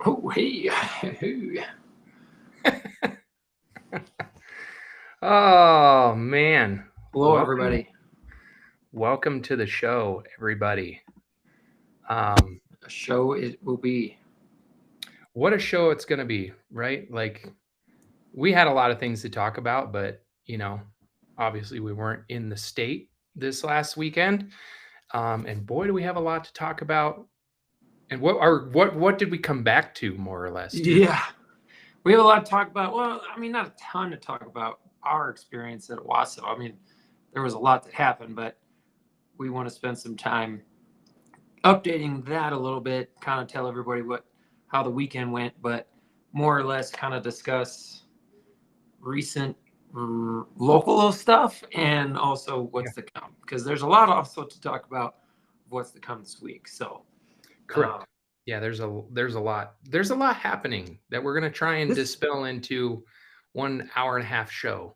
Oh, hey. Oh man. Hello, everybody. Welcome to the show, everybody. A show it will be. What a show it's gonna be, right? Like we had a lot of things to talk about, but obviously we weren't in the state this last weekend. And boy, do we have a lot to talk about. And what did we come back to more or less too? Yeah. We have a lot to talk about. Well, I mean, not a ton to talk about our experience at Owasso. I mean, there was a lot that happened, but we want to spend some time updating that a little bit, kind of tell everybody how the weekend went, but more or less kind of discuss recent local stuff and also Yeah. what's to come, because there's a lot also to talk about what's to come this week. So Correct. Yeah, there's a lot happening that we're gonna try and this dispel into 1 hour and a half show.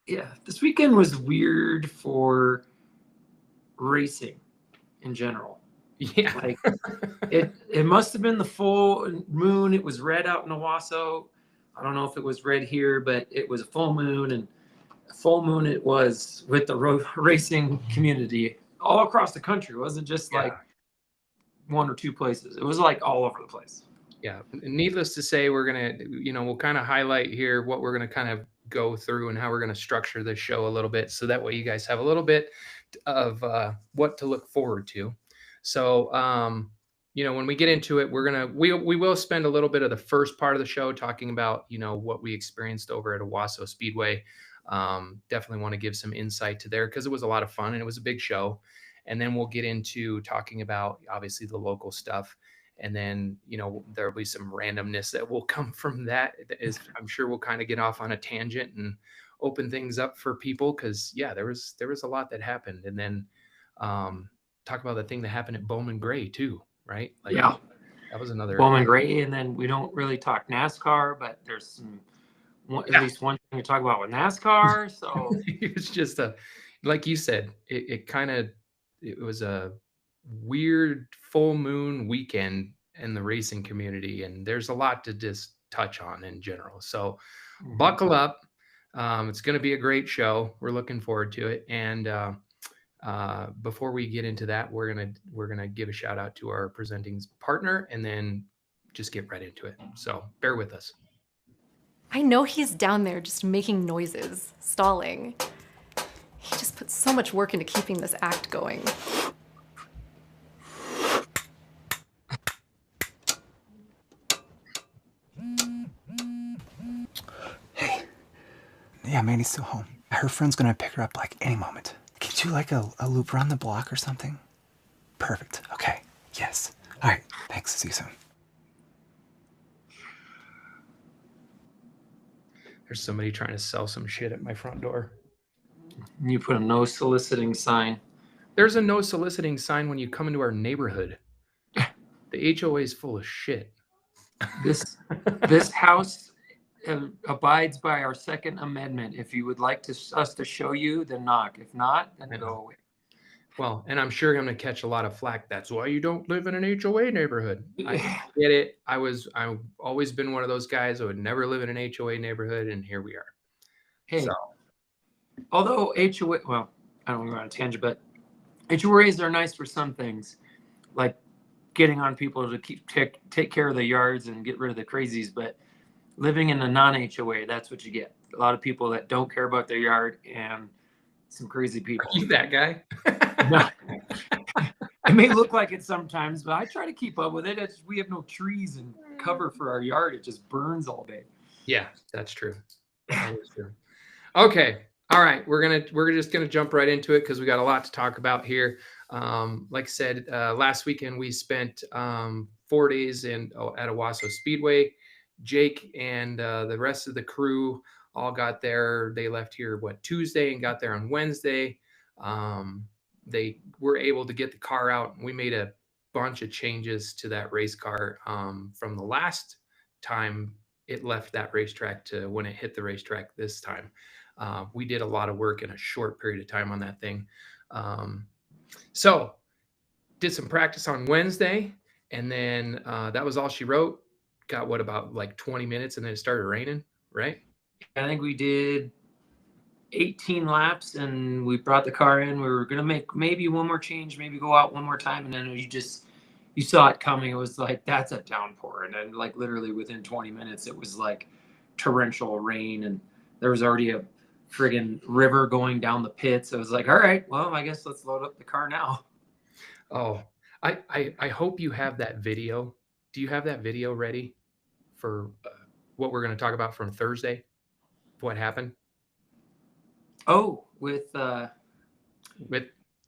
yeah, this weekend was weird for racing in general. Yeah. Like it must have been the full moon. It was red out in Owasso. I don't know if it was red here, but it was a full moon, and a full moon it was with the racing community all across the country. It wasn't just Yeah. like one or two places. It was like all over the place. Yeah. Needless to say, we'll kind of highlight here what we're gonna kind of go through and how we're gonna structure this show a little bit, so that way you guys have a little bit of what to look forward to. So, when we get into it, we will spend a little bit of the first part of the show talking about what we experienced over at Owasso Speedway. Definitely want to give some insight to there because it was a lot of fun and it was a big show. And then we'll get into talking about obviously the local stuff, and then there'll be some randomness that will come from that. Is I'm sure we'll kind of get off on a tangent and open things up for people, because yeah, there was a lot that happened. And then talk about the thing that happened at Bowman Gray too, right? Like Yeah, that was another. Bowman Gray, and then we don't really talk NASCAR, but there's at Yeah. least one thing to talk about with NASCAR. So It was just like you said, it was a weird full moon weekend in the racing community, and there's a lot to just touch on in general. So buckle up. It's going to be a great show. We're looking forward to it. And before we get into that, we're gonna give a shout out to our presenting partner, and then just get right into it. So bear with us. I know he's down there just making noises, stalling. He just put so much work into keeping this act going. Hey. Yeah, Mandy's still home. Her friend's gonna pick her up like any moment. Can you do like a loop around the block or something? Perfect. Okay. Yes. All right. Thanks. See you soon. There's somebody trying to sell some shit at my front door. you put a no soliciting sign. There's a no soliciting sign when you come into our neighborhood. The HOA is full of shit. This house abides by our Second Amendment. If you would like us to show you, then knock. If not, then go away. Well, and I'm sure I'm going to catch a lot of flack. That's why you don't live in an HOA neighborhood. I get it. I've always been one of those guys who would never live in an HOA neighborhood, and here we are. Hey, So, although HOA, well, I don't want to go on a tangent, but HOAs are nice for some things, like getting on people to take care of the yards and get rid of the crazies. But living in a non-HOA, that's what you get. A lot of people that don't care about their yard and some crazy people. are you that guy? No. It may look like it sometimes, but I try to keep up with it. We have no trees and cover for our yard. It just burns all day. Yeah, that's true. That is true. Okay. All right. We're just gonna jump right into it because we got a lot to talk about here. Like I said, last weekend we spent 4 days at Owasso Speedway. Jake and the rest of the crew all got there. They left here Tuesday and got there on Wednesday. They were able to get the car out. We made a bunch of changes to that race car from the last time it left that racetrack to when it hit the racetrack this time. We did a lot of work in a short period of time on that thing. So did some practice on Wednesday, and then that was all she wrote. got what, about like 20 minutes, and then it started raining, right? I think we did 18 laps, and we brought the car in. We were gonna make maybe one more change, maybe go out one more time, and then you saw it coming. It was like, that's a downpour, and then like literally within 20 minutes, it was like torrential rain, and there was already a friggin' river going down the pits. It was like, all right, well, I guess let's load up the car now. Oh, I hope you have that video. Do you have that video ready for what we're going to talk about from Thursday? What happened? Oh, with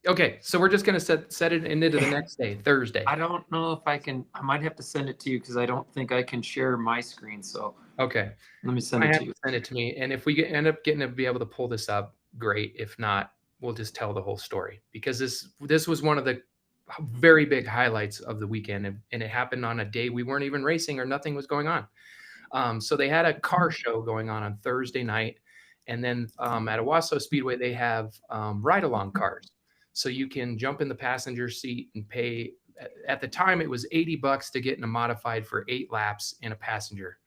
okay, so we're just going to set it into the next day, Thursday. I don't know if I can. I might have to send it to you because I don't think I can share my screen. So okay, let me send it to you. Send it to me, and if we end up getting to be able to pull this up, great. If not, we'll just tell the whole story, because this was one of the very big highlights of the weekend, and it happened on a day we weren't even racing or nothing was going on. So they had a car show going on Thursday night, and then at Owasso Speedway they have ride-along cars, so you can jump in the passenger seat and pay. At the time, it was $80 to get in a modified for 8 laps in a passenger,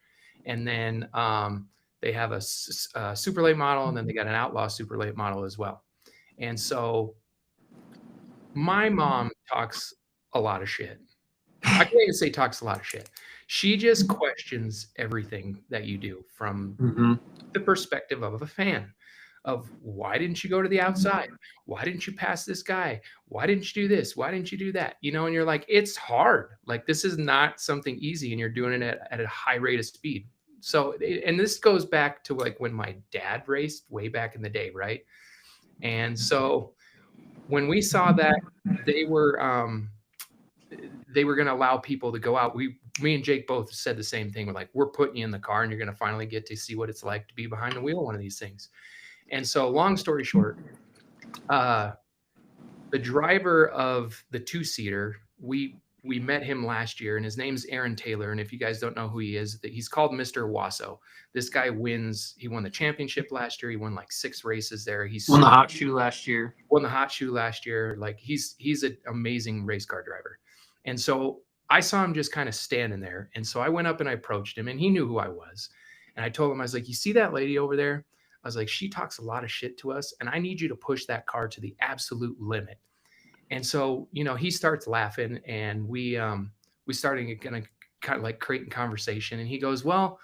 and then they have a super late model, and then they got an outlaw super late model as well. And so my mom talks a lot of shit. I can't even say talks a lot of shit. She just questions everything that you do from the perspective of a fan, of why didn't you go to the outside? Why didn't you pass this guy? Why didn't you do this? Why didn't you do that? You know, and you're like, it's hard. Like, this is not something easy, and you're doing it at a high rate of speed. So, and this goes back to like when my dad raced way back in the day, right? And so when we saw that they were going to allow people to go out, me and Jake both said the same thing. We're like, we're putting you in the car, and you're going to finally get to see what it's like to be behind the wheel of one of these things. And so, long story short, the driver of the 2-seater, we met him last year, and his name's Aaron Taylor. And if you guys don't know who he is, he's called Mr. Owasso. This guy wins. He won the championship last year. He won like 6 races there. He's won the hot shoe last year. Like, he's an amazing race car driver. And so I saw him just kind of standing there. And so I went up and I approached him, and he knew who I was. And I told him, I was like, you see that lady over there? I was like, she talks a lot of shit to us, and I need you to push that car to the absolute limit. And so, you know, he starts laughing, and we started kind of like creating conversation. And he goes, well,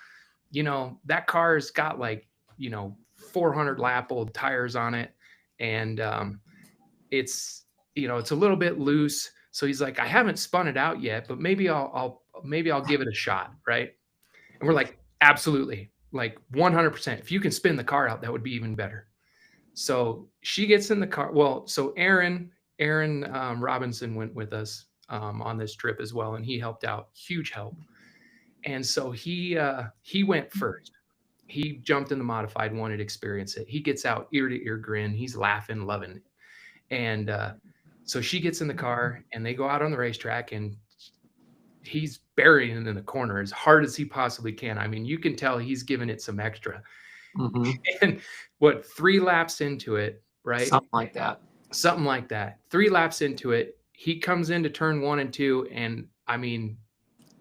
you know, that car's got like, you know, 400 lap old tires on it. And it's, you know, it's a little bit loose. So he's like, I haven't spun it out yet, but maybe I'll give it a shot. Right. And we're like, absolutely. Like 100%. If you can spin the car out, that would be even better. So she gets in the car. Well, so Aaron Robinson went with us on this trip as well, and he helped out, huge help. And so he went first. He jumped in the modified, wanted to experience it. He gets out, ear to ear grin. He's laughing, loving it. And so she gets in the car, and they go out on the racetrack, and he's burying it in the corner as hard as he possibly can. I mean, you can tell he's giving it some extra. And 3 laps into it, right? Something like that. 3 laps into it, he comes into turn 1 and 2. And I mean,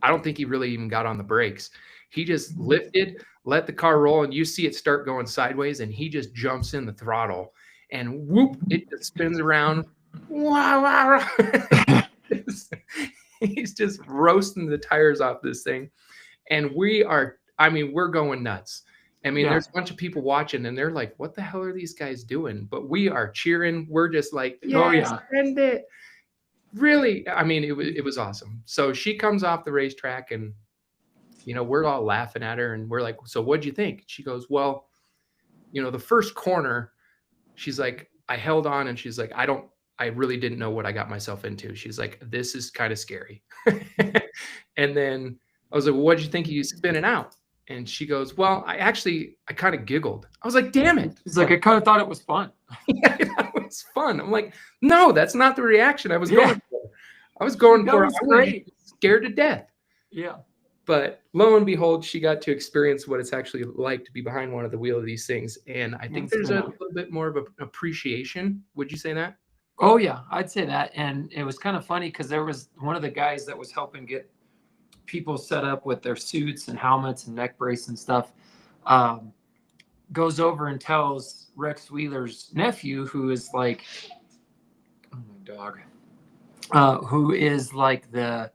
I don't think he really even got on the brakes. He just lifted, let the car roll, and you see it start going sideways, and he just jumps in the throttle, and whoop, it just spins around. Wow. He's just roasting the tires off this thing. And we're going nuts. I mean, there's a bunch of people watching, and they're like, what the hell are these guys doing? But we are cheering. We're just like, send it. Really? I mean, it was awesome. So she comes off the racetrack, and, you know, we're all laughing at her, and we're like, so what'd you think? She goes, well, you know, the first corner, she's like, I held on, and she's like, I really didn't know what I got myself into. She's like, this is kind of scary. And then I was like, well, what'd you think of you spinning out? And she goes, well, I kind of giggled. I was like, damn it. She's like, I kind of thought it was fun. Yeah, that was fun. I'm like, no, that's not the reaction I was going for. I was going for, I was scared to death. Yeah. But lo and behold, she got to experience what it's actually like to be behind one of the wheel of these things. And I think there's a little bit more of an appreciation. Would you say that? Oh, yeah, I'd say that. And it was kind of funny because there was one of the guys that was helping get people set up with their suits and helmets and neck brace and stuff, goes over and tells Rex Wheeler's nephew, who is like, oh my dog, who is like the,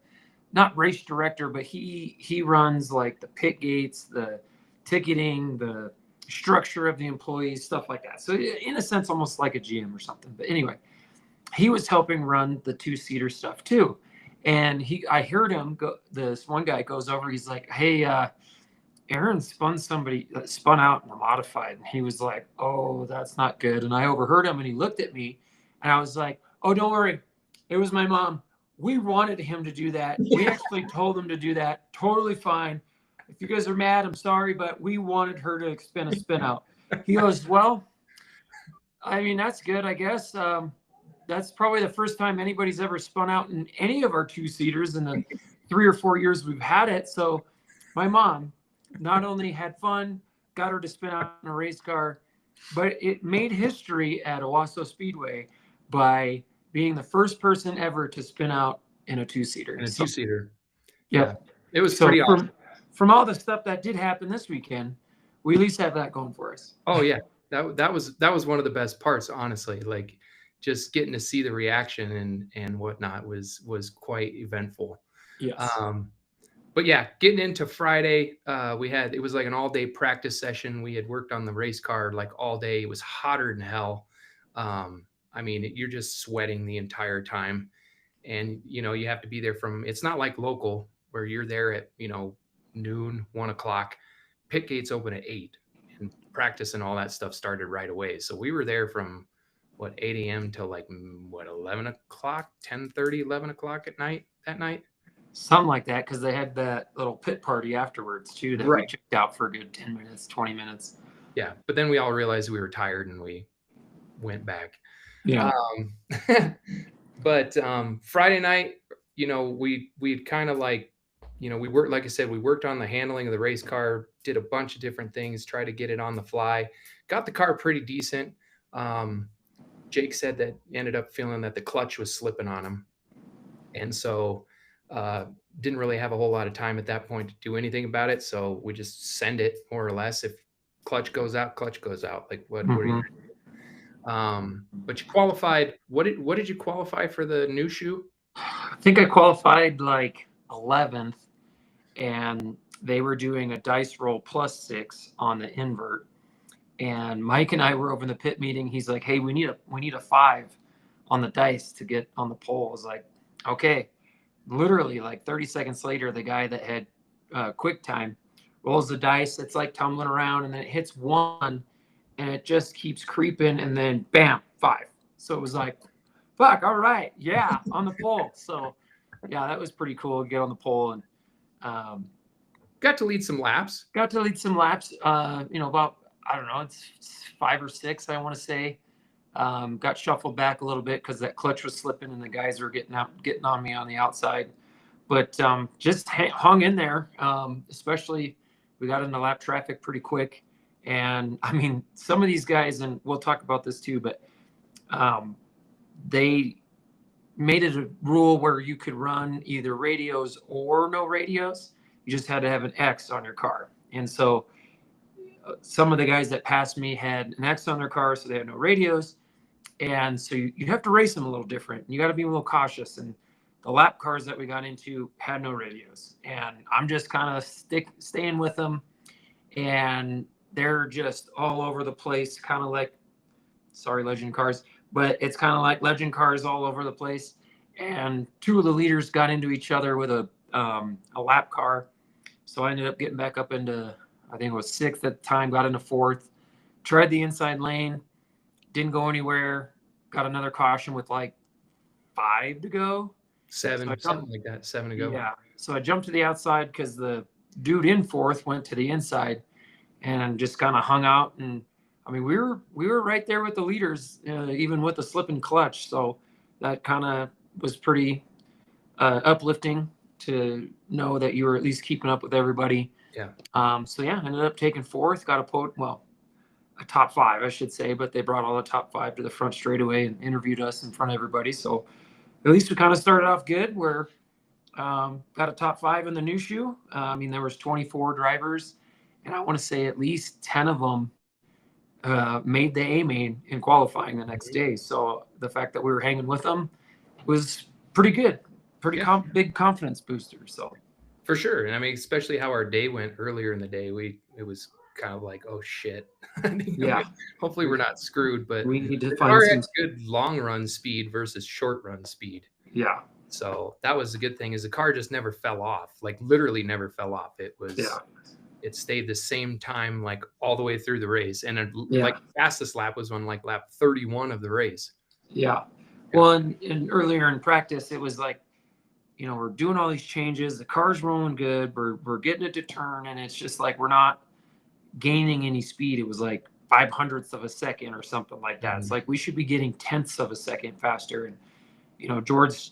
not race director, but he runs like the pit gates, the ticketing, the structure of the employees, stuff like that. So in a sense, almost like a GM or something. But anyway, he was helping run the 2-seater stuff too. And I heard him go, this one guy goes over, he's like, hey, Aaron spun out in a modified. And he was like, oh, that's not good. And I overheard him and he looked at me and I was like, oh, don't worry. It was my mom. We wanted him to do that. We actually told him to do that. Totally fine. If you guys are mad, I'm sorry, but we wanted her to spin a spin out. He goes, well, I mean, that's good, I guess. That's probably the first time anybody's ever spun out in any of our 2-seaters in the 3 or 4 years we've had it. So my mom not only had fun, got her to spin out in a race car, but it made history at Owasso Speedway by being the first person ever to spin out in a 2-seater. In a 2-seater. Yeah. It was pretty awesome. From all the stuff that did happen this weekend, we at least have that going for us. Oh yeah. That was one of the best parts, honestly. Like just getting to see the reaction and whatnot was quite eventful. Yes. But yeah, getting into Friday, it was like an all-day practice session. We had worked on the race car like all day. It was hotter than hell. I mean, you're just sweating the entire time. And, you have to be there it's not like local where you're there at, noon, 1 o'clock. Pit gates open at 8 and practice and all that stuff started right away. So we were there from 8 a.m. till 11 o'clock, 10:30, 11 o'clock that night. Something like that, because they had that little pit party afterwards too that we checked out for a good 10 minutes, 20 minutes. Yeah, but then we all realized we were tired and we went back. Yeah. But Friday night, we'd kind of we worked, like I said, we worked on the handling of the race car, did a bunch of different things, tried to get it on the fly, got the car pretty decent. Jake said that ended up feeling that the clutch was slipping on him. And so didn't really have a whole lot of time at that point to do anything about it. So we just send it more or less. If clutch goes out. Like what are you doing? But you qualified. What did you qualify for the new shoe? I think I qualified 11th, and they were doing a dice roll +6 on the invert. And Mike and I were over in the pit meeting. He's like, hey, we need a 5 on the dice to get on the pole. I was like, okay. Literally 30 seconds later, the guy that had quick time rolls the dice. It's like tumbling around, and then it hits 1 and it just keeps creeping, and then bam, 5. So it was like, fuck, all right, yeah, on the pole. So yeah, that was pretty cool to get on the pole. And got to lead some laps. About, I don't know, it's 5 or 6, I want to say. Got shuffled back a little bit because that clutch was slipping and the guys were getting on me on the outside. But just hung in there, especially we got into lap traffic pretty quick. And I mean, some of these guys, and we'll talk about this too, but they made it a rule where you could run either radios or no radios. You just had to have an X on your car. And so some of the guys that passed me had an X on their car, so they had no radios. And so you have to race them a little different. You got to be a little cautious. And the lap cars that we got into had no radios. And I'm just kind of staying with them. And they're just all over the place, kind of like, sorry, legend cars, but it's kind of like legend cars all over the place. And 2 of the leaders got into each other with a lap car. So I ended up getting back up into, I think it was 6th at the time, got into 4th, tried the inside lane, didn't go anywhere, got another caution with 5 to go. 7, so something like that, 7 to go. Yeah. So I jumped to the outside because the dude in 4th went to the inside and just kind of hung out. And I mean, we were right there with the leaders, even with the slipping clutch. So that kind of was pretty uplifting to know that you were at least keeping up with everybody. Yeah. So yeah, ended up taking 4th, got a top 5, I should say, but they brought all the top 5 to the front straightaway and interviewed us in front of everybody. So at least we kind of started off good, where Got a top 5 in the new shoe. I mean, there was 24 drivers, and I want to say at least 10 of them made the A main in qualifying the next day. So the fact that we were hanging with them was pretty good, pretty big confidence booster. So for sure. And I mean, especially how our day went earlier in the day, it was kind of like, oh shit. yeah, Hopefully we're not screwed, but we need to the find car some had good long run speed versus short run speed. Yeah. So that was the good thing, is the car just never fell off, like literally never fell off. It was, it stayed the same time, like all the way through the race. And like the fastest lap was on like lap 31 of the race. Yeah. Well, and earlier in practice, it was like, you know, we're doing all these changes. The car's rolling good. We're getting it to turn, and it's just like we're not gaining any speed. It was like 500ths of a second or something like that. It's like we should be getting tenths of a second faster. And you know, George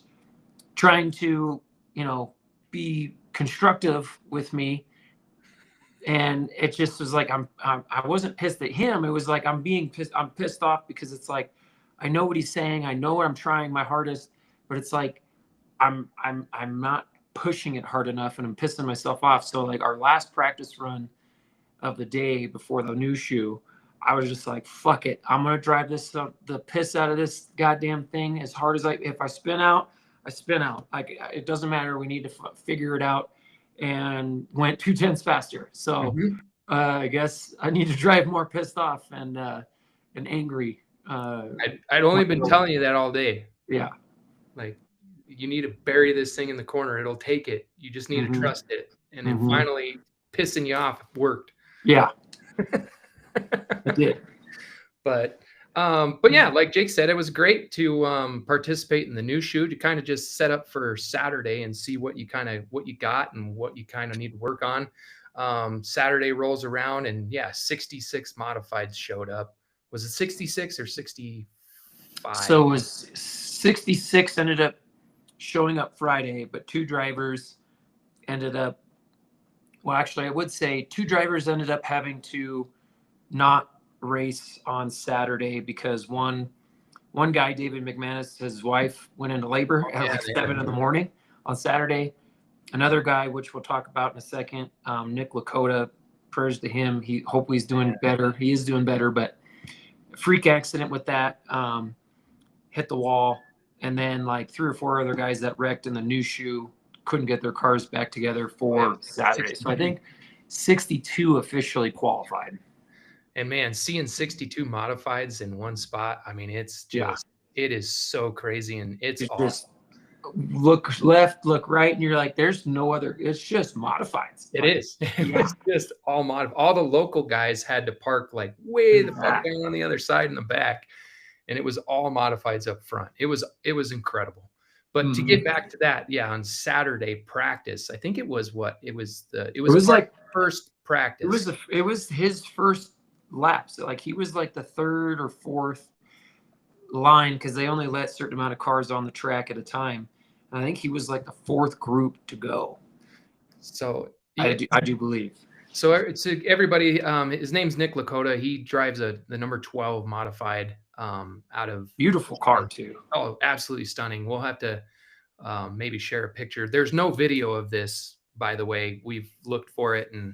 trying to, you know, be constructive with me, and it just was like I wasn't pissed at him. It was like I'm pissed off because it's like I know what he's saying. I know what I'm trying my hardest, but it's like I'm not pushing it hard enough, and I'm pissing myself off. So like our last practice run of the day before the new shoe, I was just like, fuck it. I'm going to drive the piss out of this goddamn thing as hard as if I spin out, I spin out. Like, it doesn't matter. We need to figure it out, and went 2/10 faster. So I guess I need to drive more pissed off and angry. I'd only been telling you that all day. Yeah. Like, you need to bury this thing in the corner. It'll take it. You just need to trust it. And then finally pissing you off worked. Yeah. It did. But yeah, like Jake said, it was great to participate in the new shoe, to kind of just set up for Saturday and see what you got and what you kind of need to work on. Saturday rolls around, and 66 modifieds showed up. Was it 66 or 65? So it was 66 ended up showing up Friday, but 2 drivers ended up, well, actually, I would say 2 drivers ended up having to not race on Saturday because one guy, David McManus, his wife went into labor at like 7 in the morning on Saturday. Another guy, which we'll talk about in a second, Nick Lakota, prayers to him. Hopefully he's doing better. He is doing better, but freak accident with that, hit the wall. And then like 3 or 4 other guys that wrecked in the new shoe couldn't get their cars back together for Saturday. So I think 62 officially qualified. And man, seeing 62 modifieds in one spot, I mean, it's just, it is so crazy, and it's awesome. Just look left, look right, and you're like, there's no other, it's just modifieds. It is. It's just all modified. All the local guys had to park like way the fuck down on the other side in the back, and it was all modifieds up front. It was incredible. But to get back to that, on Saturday practice, I think it was like first practice. It was his first lap. So like he was like the 3rd or 4th line, because they only let a certain amount of cars on the track at a time. And I think he was like the 4th group to go. So I do believe. So everybody, his name's Nick Lakota. He drives the number 12 modified out of beautiful car too. Oh, absolutely stunning. We'll have to maybe share a picture. There's no video of this, by the way. We've looked for it, and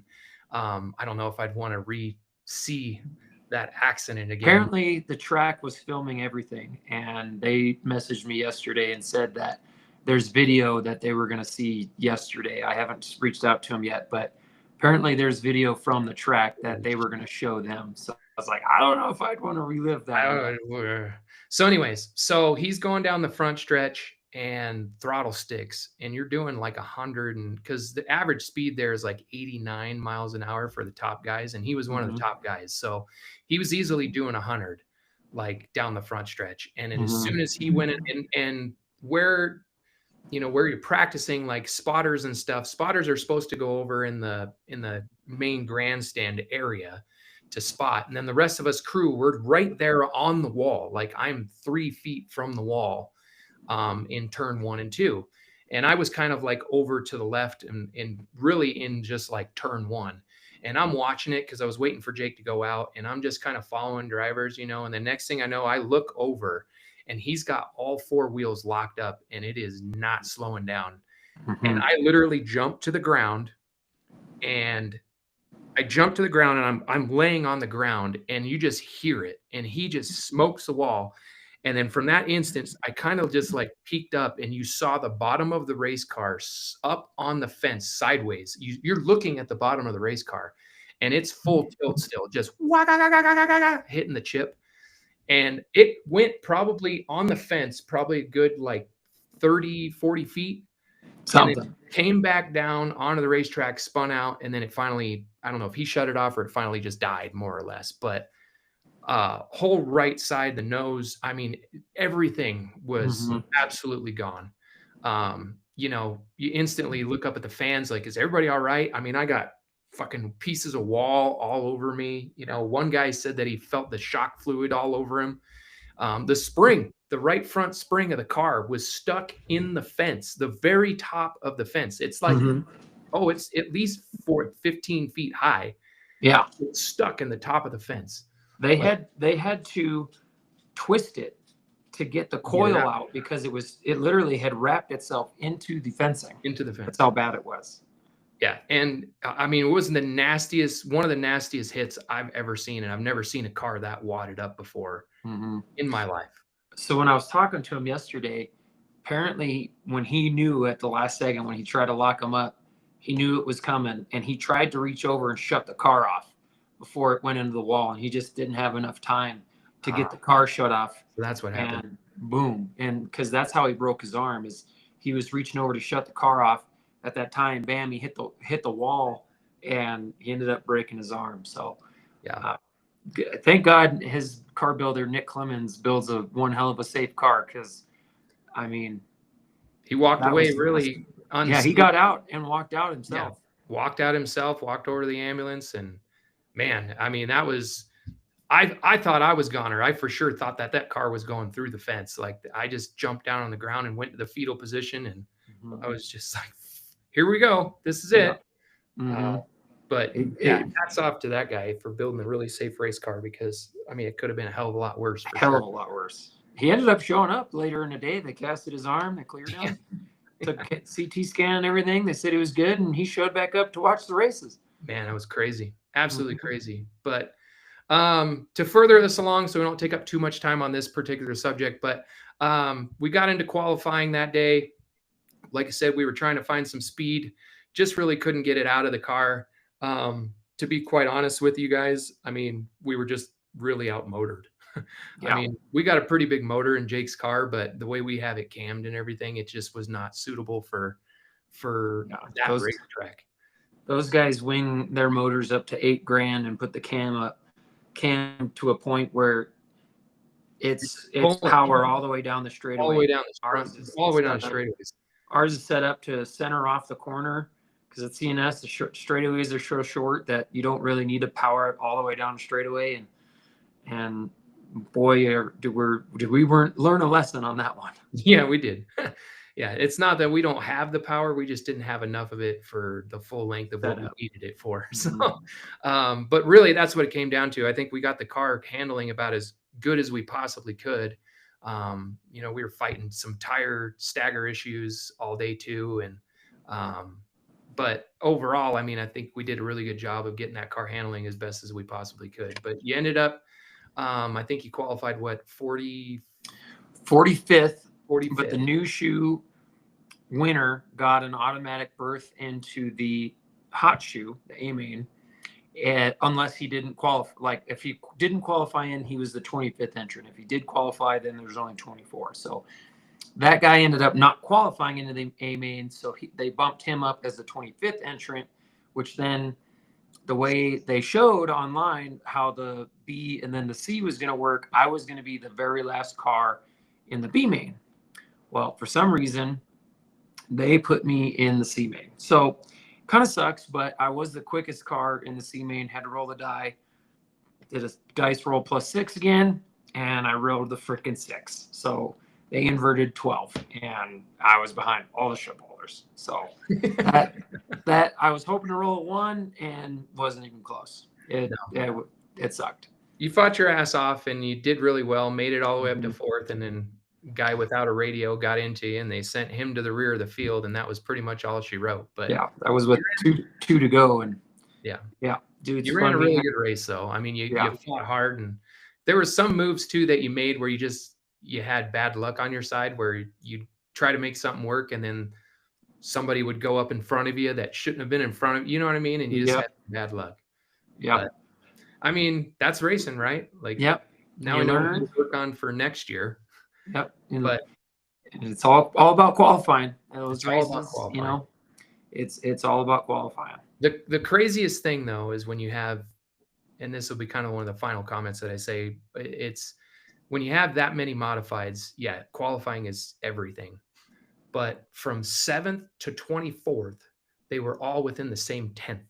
I don't know if I'd want to see that accident again. Apparently the track was filming everything, and they messaged me yesterday and said that there's video that they were going to see yesterday. I haven't reached out to them yet, but apparently there's video from the track that they were going to show them. So I was like, I don't know if I'd want to relive that. So anyways, so he's going down the front stretch, and throttle sticks, and you're doing like 100, and because the average speed there is like 89 miles an hour for the top guys, and he was one of the top guys, so he was easily doing 100 like down the front stretch. And then as soon as he went in, and where you're practicing like spotters and stuff, spotters are supposed to go over in the main grandstand area to spot, and then the rest of us crew, we're right there on the wall. Like, I'm 3 feet from the wall in turn 1 and 2. And I was kind of like over to the left and really in just like turn 1. And I'm watching it because I was waiting for Jake to go out, and I'm just kind of following drivers, and the next thing I know, I look over, and he's got all 4 wheels locked up, and it is not slowing down. And I literally jumped to the ground, and I'm laying on the ground, and you just hear it, and he just smokes the wall. And then from that instance, I kind of just like peeked up, and you saw the bottom of the race car up on the fence sideways. You're looking at the bottom of the race car, and it's full tilt still, just hitting the chip. And it went probably on the fence, probably a good like 30, 40 feet. Something. And it came back down onto the racetrack, spun out, and then it finally, I don't know if he shut it off or it finally just died, more or less. But whole right side, the nose, I mean, everything was absolutely gone. You know, you instantly look up at the fans like, is everybody all right? I mean, I got fucking pieces of wall all over me. You know, one guy said that he felt the shock fluid all over him. The spring, the right front spring of the car was stuck in the fence, the very top of the fence. It's like, oh, it's at least 15 feet high. Yeah. It's stuck in the top of the fence. They had to twist it to get the coil out because it literally had wrapped itself into the fencing. Into the fence. That's how bad it was. Yeah. And I mean, it was one of the nastiest hits I've ever seen. And I've never seen a car that wadded up before in my life. So when I was talking to him yesterday, apparently when he knew at the last second, when he tried to lock him up, he knew it was coming, and he tried to reach over and shut the car off before it went into the wall, and he just didn't have enough time to get the car shut off. So that's what happened. And boom. And because that's how he broke his arm, is he was reaching over to shut the car off. At that time, bam, he hit the wall, and he ended up breaking his arm. So yeah, thank God his car builder, Nick Clemens, builds one hell of a safe car, because, I mean, he walked away really unseen. Yeah, he got out and walked out himself. Yeah, walked out himself, walked over to the ambulance, and man, I mean, that was, I thought I was goner. I for sure thought that car was going through the fence. Like, I just jumped down on the ground and went to the fetal position, and I was just like, here we go. This is it. But hats off to that guy for building a really safe race car, because, I mean, it could have been a hell of a lot worse. Of a lot worse. He ended up showing up later in the day. They casted his arm. They cleared him. Took a CT scan and everything. They said he was good, and he showed back up to watch the races. Man, that was crazy. Absolutely crazy. But to further this along, so we don't take up too much time on this particular subject, but we got into qualifying that day. Like I said, we were trying to find some speed, just really couldn't get it out of the car. To be quite honest with you guys, I mean, we were just really outmotored. I mean, we got a pretty big motor in Jake's car, but the way we have it cammed and everything, it just was not suitable for that racetrack. Those guys wing their motors up to $8,000 and put the cam to a point where it's power all the way down the straightaway. All the way down the straightaways. Ours is set up to center off the corner, because at CNS, the straightaways are so short that you don't really need to power it all the way down the straightaway. And boy, did we learn a lesson on that one. Yeah, we did. Yeah, it's not that we don't have the power. We just didn't have enough of it for the full length of what we needed it for. So, but really, that's what it came down to. I think we got the car handling about as good as we possibly could. You know, we were fighting some tire stagger issues all day too. And, but overall, I mean, I think we did a really good job of getting that car handling as best as we possibly could. But you ended up, I think you qualified, what, 45th? 45th. But the new shoe winner got an automatic berth into the hot shoe, the A-main, unless he didn't qualify. Like, if he didn't qualify in, he was the 25th entrant. If he did qualify, then there's only 24. So that guy ended up not qualifying into the A-main, so they bumped him up as the 25th entrant, which then the way they showed online how the B and then the C was going to work, I was going to be the very last car in the B main. Well, for some reason, they put me in the C main. So kind of sucks, but I was the quickest car in the C main, had to roll the die, did a dice roll +6 again, and I rolled the freaking 6. So they inverted 12, and I was behind all the ship holders. So that I was hoping to roll a 1 and wasn't even close. It sucked. You fought your ass off, and you did really well, made it all the way up to 4th, and then guy without a radio got into you and they sent him to the rear of the field, and that was pretty much all she wrote. But yeah, that was with two to go, and yeah, dude, you ran a really good race though. I mean, you fought hard, and there were some moves too that you made where you had bad luck on your side, where you try to make something work and then somebody would go up in front of you that shouldn't have been in front of you. You know what I mean? And you just had bad luck. Yeah. But, I mean, that's racing, right? Like, now we know what to work on for next year. Yep. But it's all about qualifying. Those it's races, all about qualifying. you know, it's all about qualifying. The craziest thing though is when you have, and this will be kind of one of the final comments that I say, it's when you have that many modifieds, yeah, qualifying is everything. But from 7th to 24th, they were all within the same 10th.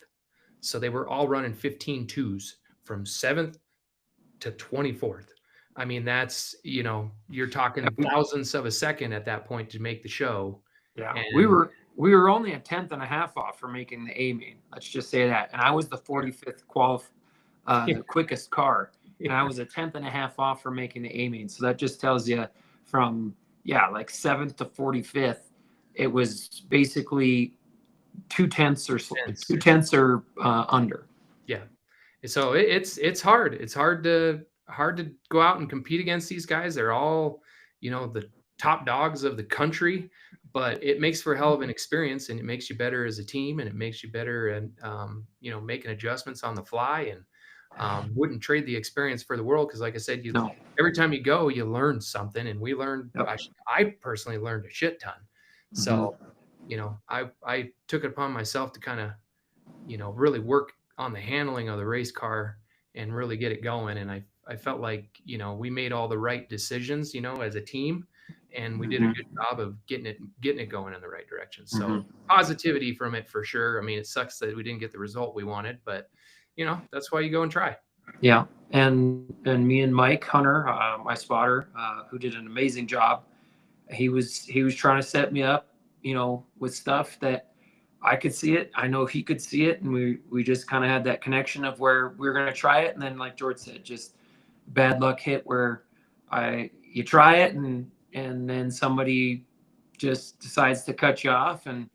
So they were all running 15.2s from 7th to 24th. I mean, that's, you know, you're talking thousandths of a second at that point to make the show. Yeah. And we were only a 10th and a half off for making the A main. Let's just say that. And I was the 45th the quickest car. And I was a 10th and a half off for making the A main. So that just tells you from, like 7th to 45th, it was basically 2/10 or under. Yeah. So it's hard. It's hard to go out and compete against these guys. They're all, you know, the top dogs of the country, but it makes for a hell of an experience, and it makes you better as a team, and it makes you better and you know, making adjustments on the fly, and wouldn't trade the experience for the world. Cause like I said, every time you go, you learn something, and we learned, I personally learned a shit ton. So, you know, I took it upon myself to kind of, you know, really work on the handling of the race car and really get it going. And I felt like, you know, we made all the right decisions, you know, as a team, and we did a good job of getting it going in the right direction. So positivity from it for sure. I mean, it sucks that we didn't get the result we wanted, but you know, that's why you go and try. Yeah. And me and Mike Hunter, my spotter, who did an amazing job. He was trying to set me up, you know, with stuff that I could see it. I know he could see it. And we just kind of had that connection of where we were going to try it. And then, like George said, just bad luck hit where you try it and then somebody just decides to cut you off, and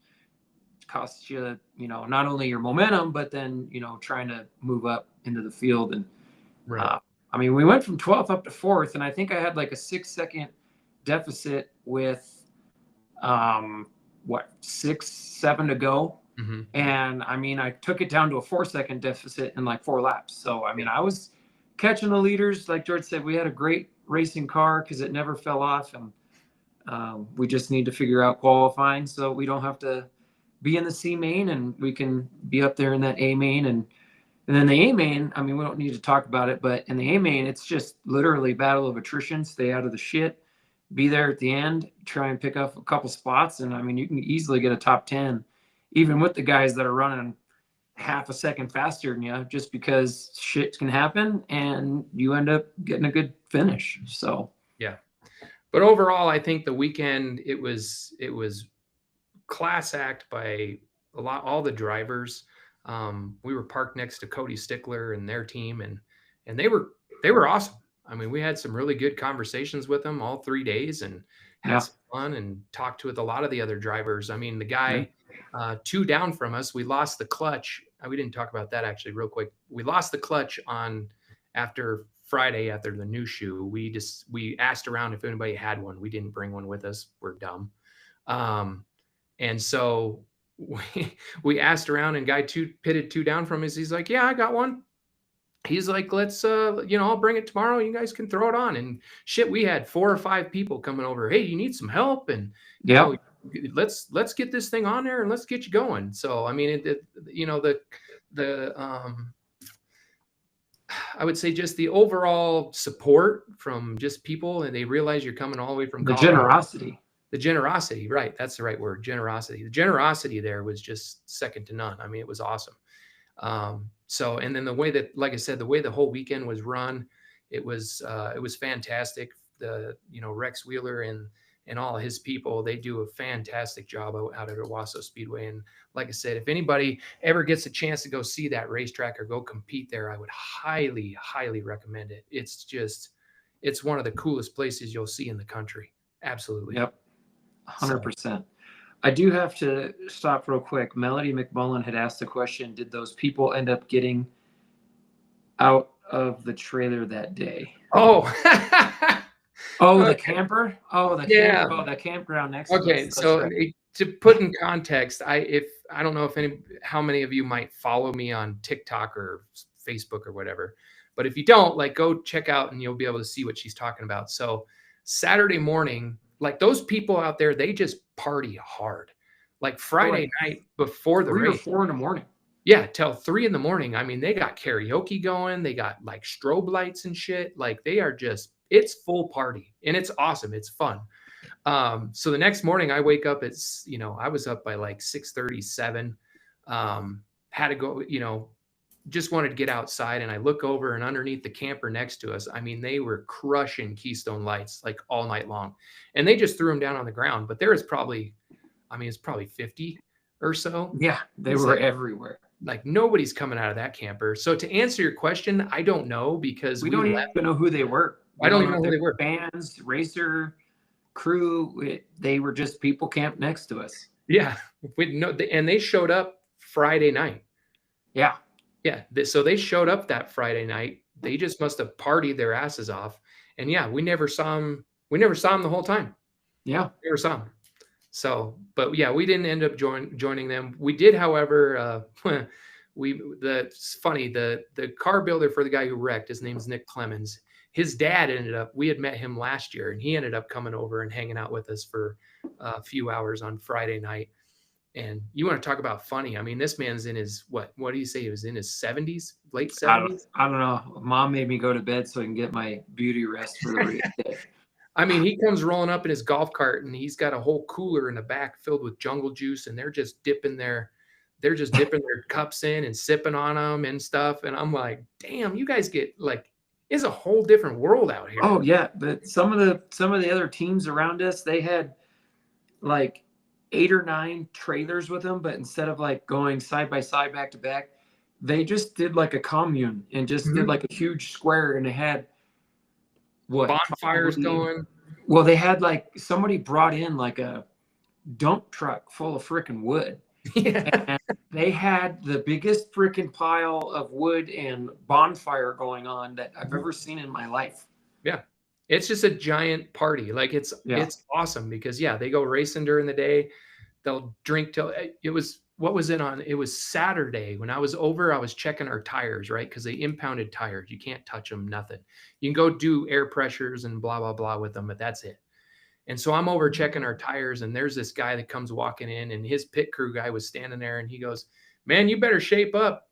it costs you, you know, not only your momentum, but then, you know, trying to move up into the field. And I mean, we went from 12th up to 4th, and I think I had like a 6-second deficit with 6-7 to go. And I mean, I took it down to a 4-second deficit in like 4 laps. So I mean, I was catching the leaders. Like George said, we had a great racing car because it never fell off, and we just need to figure out qualifying so we don't have to be in the C main, and we can be up there in that A main. And then the A main, I mean, we don't need to talk about it, but in the A main, it's just literally battle of attrition. Stay out of the shit, be there at the end, try and pick up a couple spots. And I mean, you can easily get a top 10, even with the guys that are running half a second faster than you, just because shit can happen and you end up getting a good finish. So, yeah. But overall, I think the weekend, it was class act by all the drivers. We were parked next to Cody Stickler and their team, and they were awesome. I mean, we had some really good conversations with them all 3 days, and had some fun and talked with a lot of the other drivers. I mean, the guy 2 down from us, we lost the clutch. We didn't talk about that actually real quick. We lost the clutch after Friday, after the new shoe. We asked around if anybody had one. We didn't bring one with us. We're dumb. And so we asked around, and guy pitted 2 down from us. He's like, yeah, I got one. He's like, let's, you know, I'll bring it tomorrow. You guys can throw it on. And shit, we had 4 or 5 people coming over. Hey, you need some help? And you know, let's get this thing on there and let's get you going. So, I mean, you know, I would say just the overall support from just people, and they realize you're coming all the way from the generosity. The generosity, right? That's the right word, generosity. The generosity there was just second to none. I mean, it was awesome. So, and then the way that, like I said, the way the whole weekend was run, it was fantastic. You know, Rex Wheeler and all of his people, they do a fantastic job out at Owasso Speedway. And like I said, if anybody ever gets a chance to go see that racetrack or go compete there, I would highly, highly recommend it. It's one of the coolest places you'll see in the country. Absolutely. Yep. 100%. I do have to stop real quick. Melody McMullen had asked the question, did those people end up getting out of the trailer that day? Oh. Oh, Okay. the camper? Oh, Yeah. the campground next to us. Okay, That's so right. to put in context, I don't know how many of you might follow me on TikTok or Facebook or whatever, but if you don't, like, go check out and you'll be able to see what she's talking about. So Saturday morning, like, those people out there, they just party hard. Like Friday night before the 3 or race, 4 in the morning. yeah, till 3 in the morning. I mean, they got karaoke going, they got like strobe lights and shit. Like, they are just, it's full party and it's awesome. It's fun. So the next morning I wake up, I was up by like 6:37, had to go, just wanted to get outside, and I look over, and underneath the camper next to us, I mean, they were crushing Keystone lights like all night long, and they just threw them down on the ground. But there is probably, it's probably 50 or so. Yeah, they were everywhere. Like, nobody's coming out of that camper. So to answer your question, I don't know, because we don't even know who they were. I don't even know who they were. Bands, racer, crew. They were just people camped next to us. Yeah, and they showed up Friday night. Yeah. Yeah. So they showed up that Friday night. They just must have partied their asses off. And yeah, we never saw them. We never saw them the whole time. Yeah. Never saw them. So, but yeah, we didn't end up joining them. We did, however, it's funny, the car builder for the guy who wrecked, his name's Nick Clemens. His dad we had met him last year, and he ended up coming over and hanging out with us for a few hours on Friday night. And you want to talk about funny? I mean, this man's in his, what do you say? He was in his 70s, late 70s? I don't know. Mom made me go to bed so I can get my beauty rest for the race day. I mean, he comes rolling up in his golf cart, and he's got a whole cooler in the back filled with jungle juice, and they're just dipping their cups in and sipping on them and stuff. And I'm like, damn, you guys get like, it's a whole different world out here. Oh yeah, but some of the other teams around us, they had like 8 or 9 trailers with them, but instead of like going side by side, back to back, they just did like a commune and just did like a huge square, and they had bonfires going. Well, they had like somebody brought in like a dump truck full of freaking wood. Yeah. And they had the biggest freaking pile of wood and bonfire going on that I've ever seen in my life. Yeah. It's just a giant party. Like, it's awesome, because they go racing during the day. They'll drink till it was Saturday when I was over. I was checking our tires, right? Because they impounded tires. You can't touch them, nothing. You can go do air pressures and blah, blah, blah with them, but that's it. And so I'm over checking our tires, and there's this guy that comes walking in, and his pit crew guy was standing there, and he goes, "Man, you better shape up."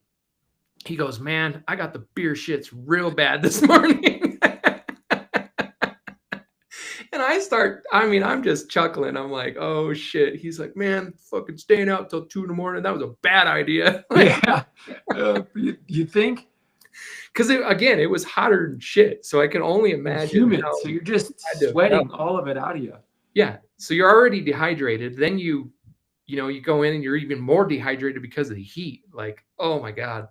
He goes, "Man, I got the beer shits real bad this morning." And I'm just chuckling. I'm like, oh shit. He's like, "Man, fucking staying out till 2 a.m. That was a bad idea." Yeah. You think? Because it was hotter than shit. So I can only imagine. Humid. So you're just sweating all of it out of you. Yeah. So you're already dehydrated. Then you go in and you're even more dehydrated because of the heat. Like, oh my God.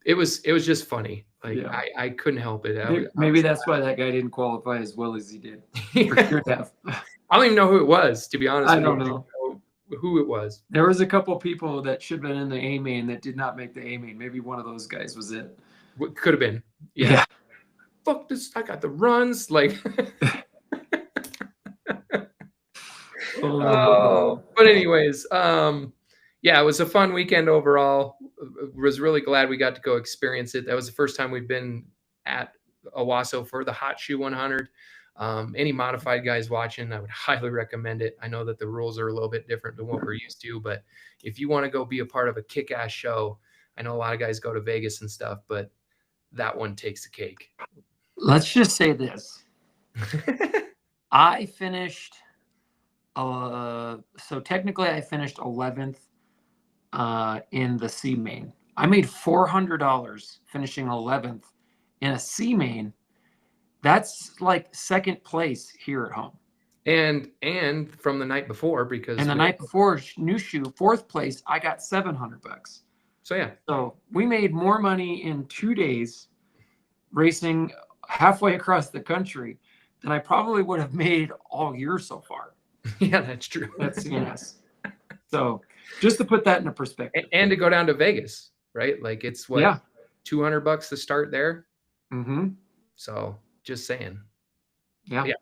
It was just funny. Like, I couldn't help it. Maybe that's why that guy didn't qualify as well as he did. For sure have. I don't even know who it was, to be honest. I don't know who it was. There was a couple people that should have been in the A main that did not make the A main. Maybe one of those guys was it. Could have been. Yeah. Fuck this. I got the runs. Like. But anyways, it was a fun weekend overall. Was really glad we got to go experience it. That was the first time we've been at Owasso for the Hot Shoe 100. Any modified guys watching, I would highly recommend it. I know that the rules are a little bit different than what we're used to, but if you want to go be a part of a kick-ass show, I know a lot of guys go to Vegas and stuff, but that one takes the cake. Let's just say this. I finished, so technically I finished 11th in the C main. I made $400 finishing 11th in a C main. That's like second place here at home. And from the night before, because the night before, new shoe, 4th place, I got $700. So yeah. So we made more money in 2 days racing halfway across the country than I probably would have made all year so far Yeah, that's true. at CNS. So just to put that into perspective. And to go down to Vegas, right? Like it's what, Yeah. $200 to start there. Mm-hmm. So just saying. Yeah. Yeah.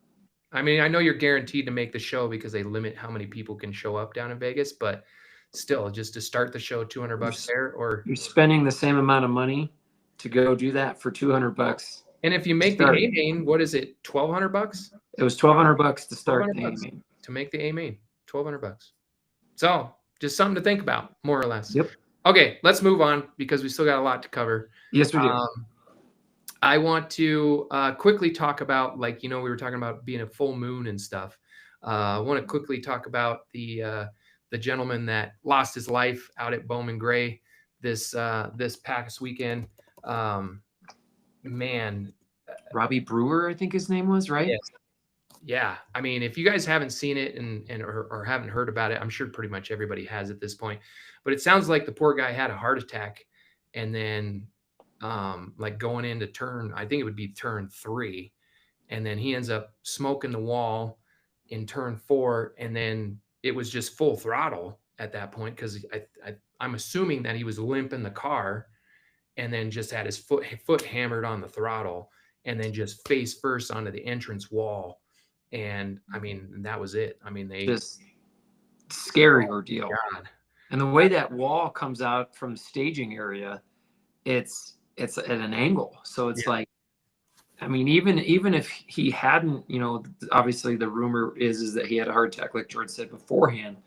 I mean, I know you're guaranteed to make the show because they limit how many people can show up down in Vegas, but still, just to start the show, $200 there, or You're spending the same amount of money to go do that for $200. and if you make the A main, what is it? $1,200? It was $1,200 to start the $1,200 A main. to make the A main. $1,200. So just something to think about, more or less. Yep. Okay, let's move on because we still got a lot to cover. Yes, we do. I want to quickly talk about, like, we were talking about being a full moon and stuff. I want to quickly talk about the gentleman that lost his life out at Bowman Gray this past weekend. Man, Robbie Brewer, I think his name was, right? yes. Yeah. I mean, if you guys haven't seen it or haven't heard about it, I'm sure pretty much everybody has at this point. But it sounds like the poor guy had a heart attack, and then like going into I think it would be turn 3, and then he ends up smoking the wall in turn 4, and then it was just full throttle at that point because I'm assuming that he was limping the car, and then just had his foot hammered on the throttle, and then just face first onto the entrance wall. And I mean, that was it. I mean, Just scary ordeal. God. And the way that wall comes out from the staging area, it's at an angle. So it's like, I mean, even if he hadn't, obviously the rumor is that he had a heart attack, like George said beforehand.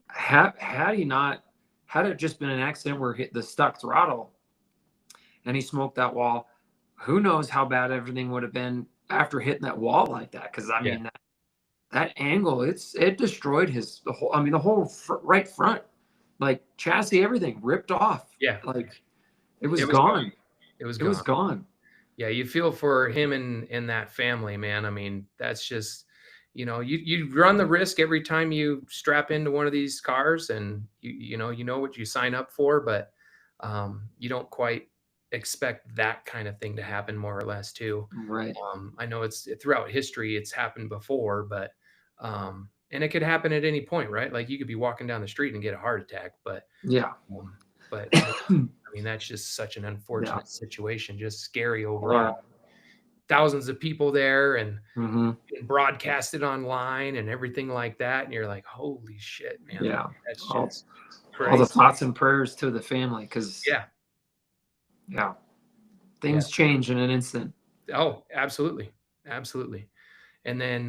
Had it just been an accident where the stuck throttle and he smoked that wall, who knows how bad everything would have been after hitting that wall like that. Because I mean, that angle, it destroyed the whole right front, like chassis, everything ripped off. Yeah. Like it was gone. It was gone. Yeah. You feel for him and that family, man. I mean, that's just, you run the risk every time you strap into one of these cars, and you know what you sign up for, but you don't quite expect that kind of thing to happen, more or less, too. Right. I know it's throughout history, it's happened before, but and it could happen at any point, right? Like you could be walking down the street and get a heart attack, but but I mean, that's just such an unfortunate situation, just scary overall. Thousands of people there and broadcasted online and everything like that, and you're like, holy shit, man. Yeah. That's just all the thoughts and prayers to the family, because things change in an instant. Oh, absolutely. And then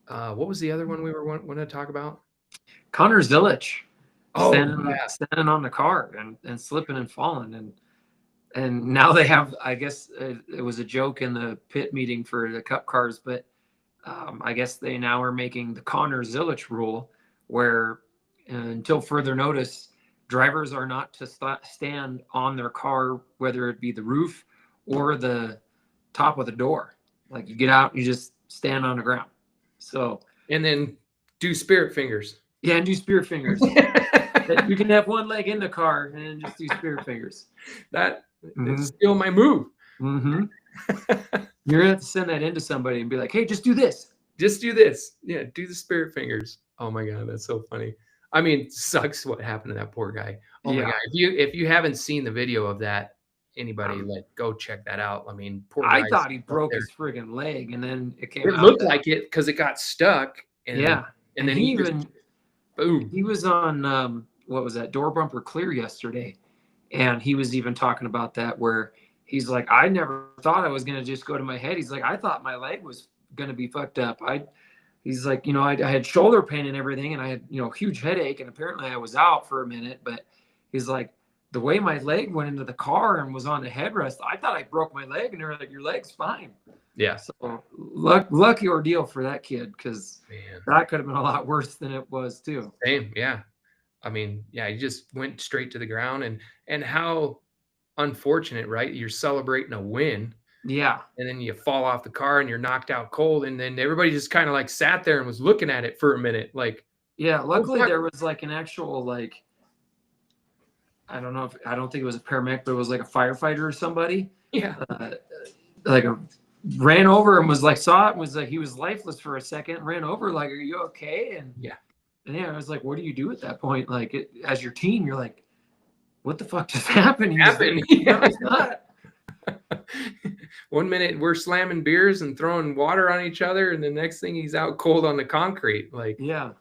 what was the other one we were wanting to talk about? Connor Zilic standing on the car and slipping and falling, and now they have, I guess it was a joke in the pit meeting for the Cup cars, but I guess they now are making the Connor Zilic rule where until further notice, drivers are not to stand on their car, whether it be the roof or the top of the door. Like you get out, you just stand on the ground. So, and then do spirit fingers. Yeah, and do spirit fingers. You can have one leg in the car and then just do spirit fingers. That is still my move. Mm-hmm. You're gonna have to send that into somebody and be like, "Hey, just do this. Just do this. Yeah, do the spirit fingers." Oh my god, that's so funny. I mean, sucks what happened to that poor guy. Oh my god! If you haven't seen the video of that, anybody go check that out. I mean, poor guy. I thought he broke his friggin' leg, and then it came. It looked like it because it got stuck. And, and then he boom. He was on what was that, Door Bumper Clear yesterday, and he was even talking about that where he's like, I never thought I was gonna just go to my head. He's like, I thought my leg was gonna be fucked up. He's like, I had shoulder pain and everything, and I had, huge headache, and apparently I was out for a minute, but he's like, the way my leg went into the car and was on the headrest, I thought I broke my leg, and they're like, your leg's fine. Yeah. So lucky ordeal for that kid, because that could have been a lot worse than it was too. Same. Yeah. I mean, yeah, he just went straight to the ground, and how unfortunate, right? You're celebrating a win. Yeah. And then you fall off the car and you're knocked out cold. And then everybody just kind of like sat there and was looking at it for a minute. Like, yeah, luckily there was like an actual, like, I don't think it was a paramedic, but it was like a firefighter or somebody. Yeah. Like a ran over and was like, saw it and was like, he was lifeless for a second, ran over like, are you okay? And Yeah. And yeah, I was like, what do you do at that point? Like, as your team, you're like, what the fuck just happened? No, he's not. 1 minute we're slamming beers and throwing water on each other, and the next thing he's out cold on the concrete. Like, Yeah.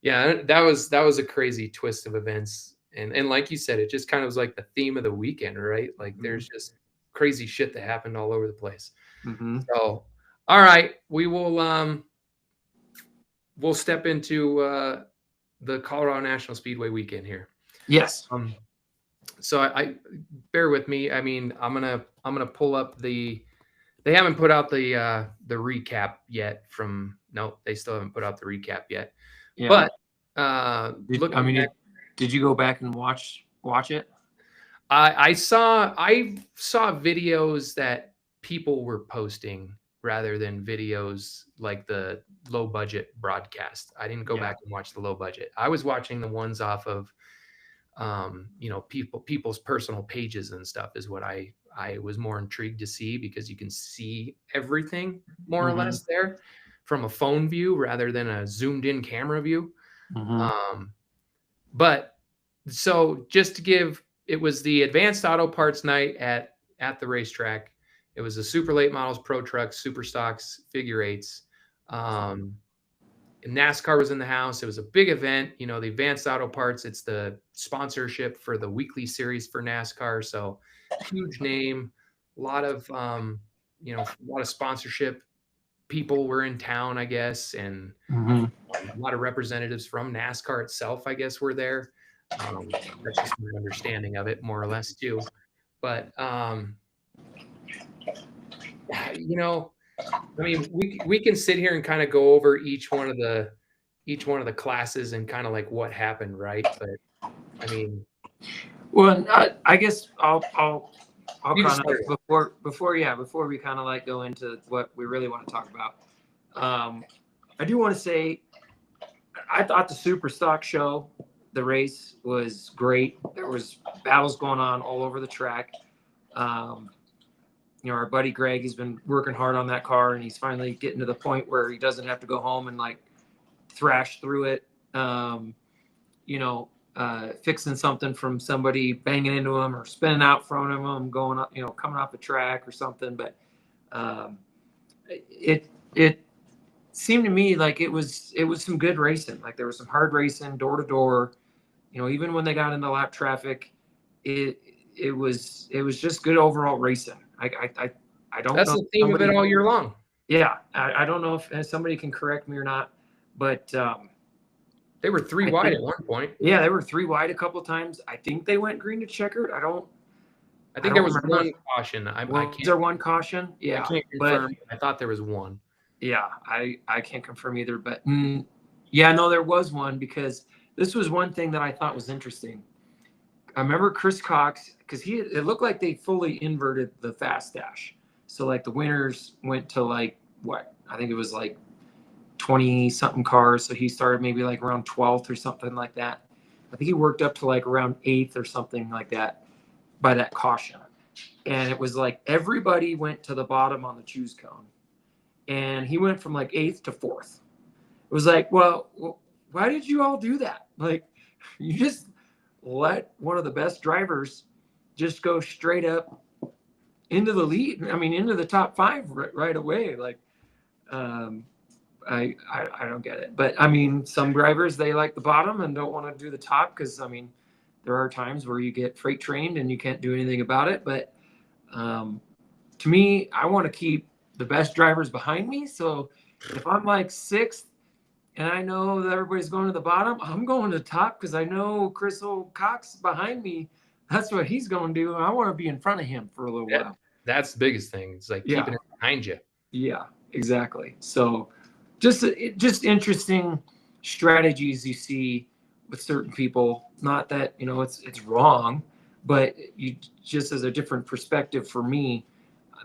That was a crazy twist of events. And like you said, it just kind of was like the theme of the weekend, right? Like there's just crazy shit that happened all over the place. Mm-hmm. So, all right, we will we'll step into the Colorado National Speedway weekend here. Yes. So I bear with me. I mean, I'm gonna pull up they haven't put out the recap yet no, they still haven't put out the recap yet. Yeah. But did you go back and watch it? I saw videos that people were posting rather than videos like the low budget broadcast. I didn't go back and watch the low budget. I was watching the ones off of people's personal pages and stuff is what I was more intrigued to see, because you can see everything more or less there from a phone view rather than a zoomed in camera view. But so just to give, it was the Advanced Auto Parts night at the racetrack. It was the Super Late Models, Pro Trucks, Super Stocks, Figure Eights. NASCAR was in the house. It was a big event. The Advanced Auto Parts, it's the sponsorship for the weekly series for NASCAR. So huge name, a lot of, a lot of sponsorship. People were in town, I guess. And a lot of representatives from NASCAR itself, I guess, were there. That's just my understanding of it, more or less, too. But, I mean, we can sit here and kind of go over each one of the classes and kind of like what happened, right? But I mean, well, I guess I'll kind of before we kind of like go into what we really want to talk about. I do want to say, I thought the Super Stock show, the race was great. There was battles going on all over the track. Our buddy Greg, he's been working hard on that car, and he's finally getting to the point where he doesn't have to go home and like thrash through it. Fixing something from somebody banging into him or spinning out from him, going up, coming off the track or something. But it seemed to me like it was some good racing. Like there was some hard racing, door to door. Even when they got into lap traffic, it was just good overall racing. I don't know. That's the theme of it all year long. Yeah. I don't know if somebody can correct me or not, but they were three wide at one point. Yeah, they were 3 wide a couple of times. I think they went green to checkered. I think there was one caution. Was there one caution? Yeah. I can't confirm. I thought there was one. Yeah, I can't confirm either. But there was one, because this was one thing that I thought was interesting. I remember Chris Cox, because it looked like they fully inverted the fast dash. So like the winners went to like what? I think it was like 20 something cars. So he started maybe like around 12th or something like that. I think he worked up to like around 8th or something like that by that caution. And it was like everybody went to the bottom on the choose cone. And he went from like 8th to 4th. It was like, well, why did you all do that? Like, you just let one of the best drivers just go straight up into the lead. I mean, into the top 5 right away. Like, I don't get it. But I mean, some drivers, they like the bottom and don't want to do the top, because I mean, there are times where you get freight trained and you can't do anything about it. But to me, I want to keep the best drivers behind me. So if I'm like 6th and I know that everybody's going to the bottom, I'm going to the top, because I know Chris Cox behind me. That's what he's going to do. I want to be in front of him for a little while. That's the biggest thing. It's like keeping it behind you. Yeah, exactly. So just interesting strategies you see with certain people. Not that, it's wrong, but you just, as a different perspective for me,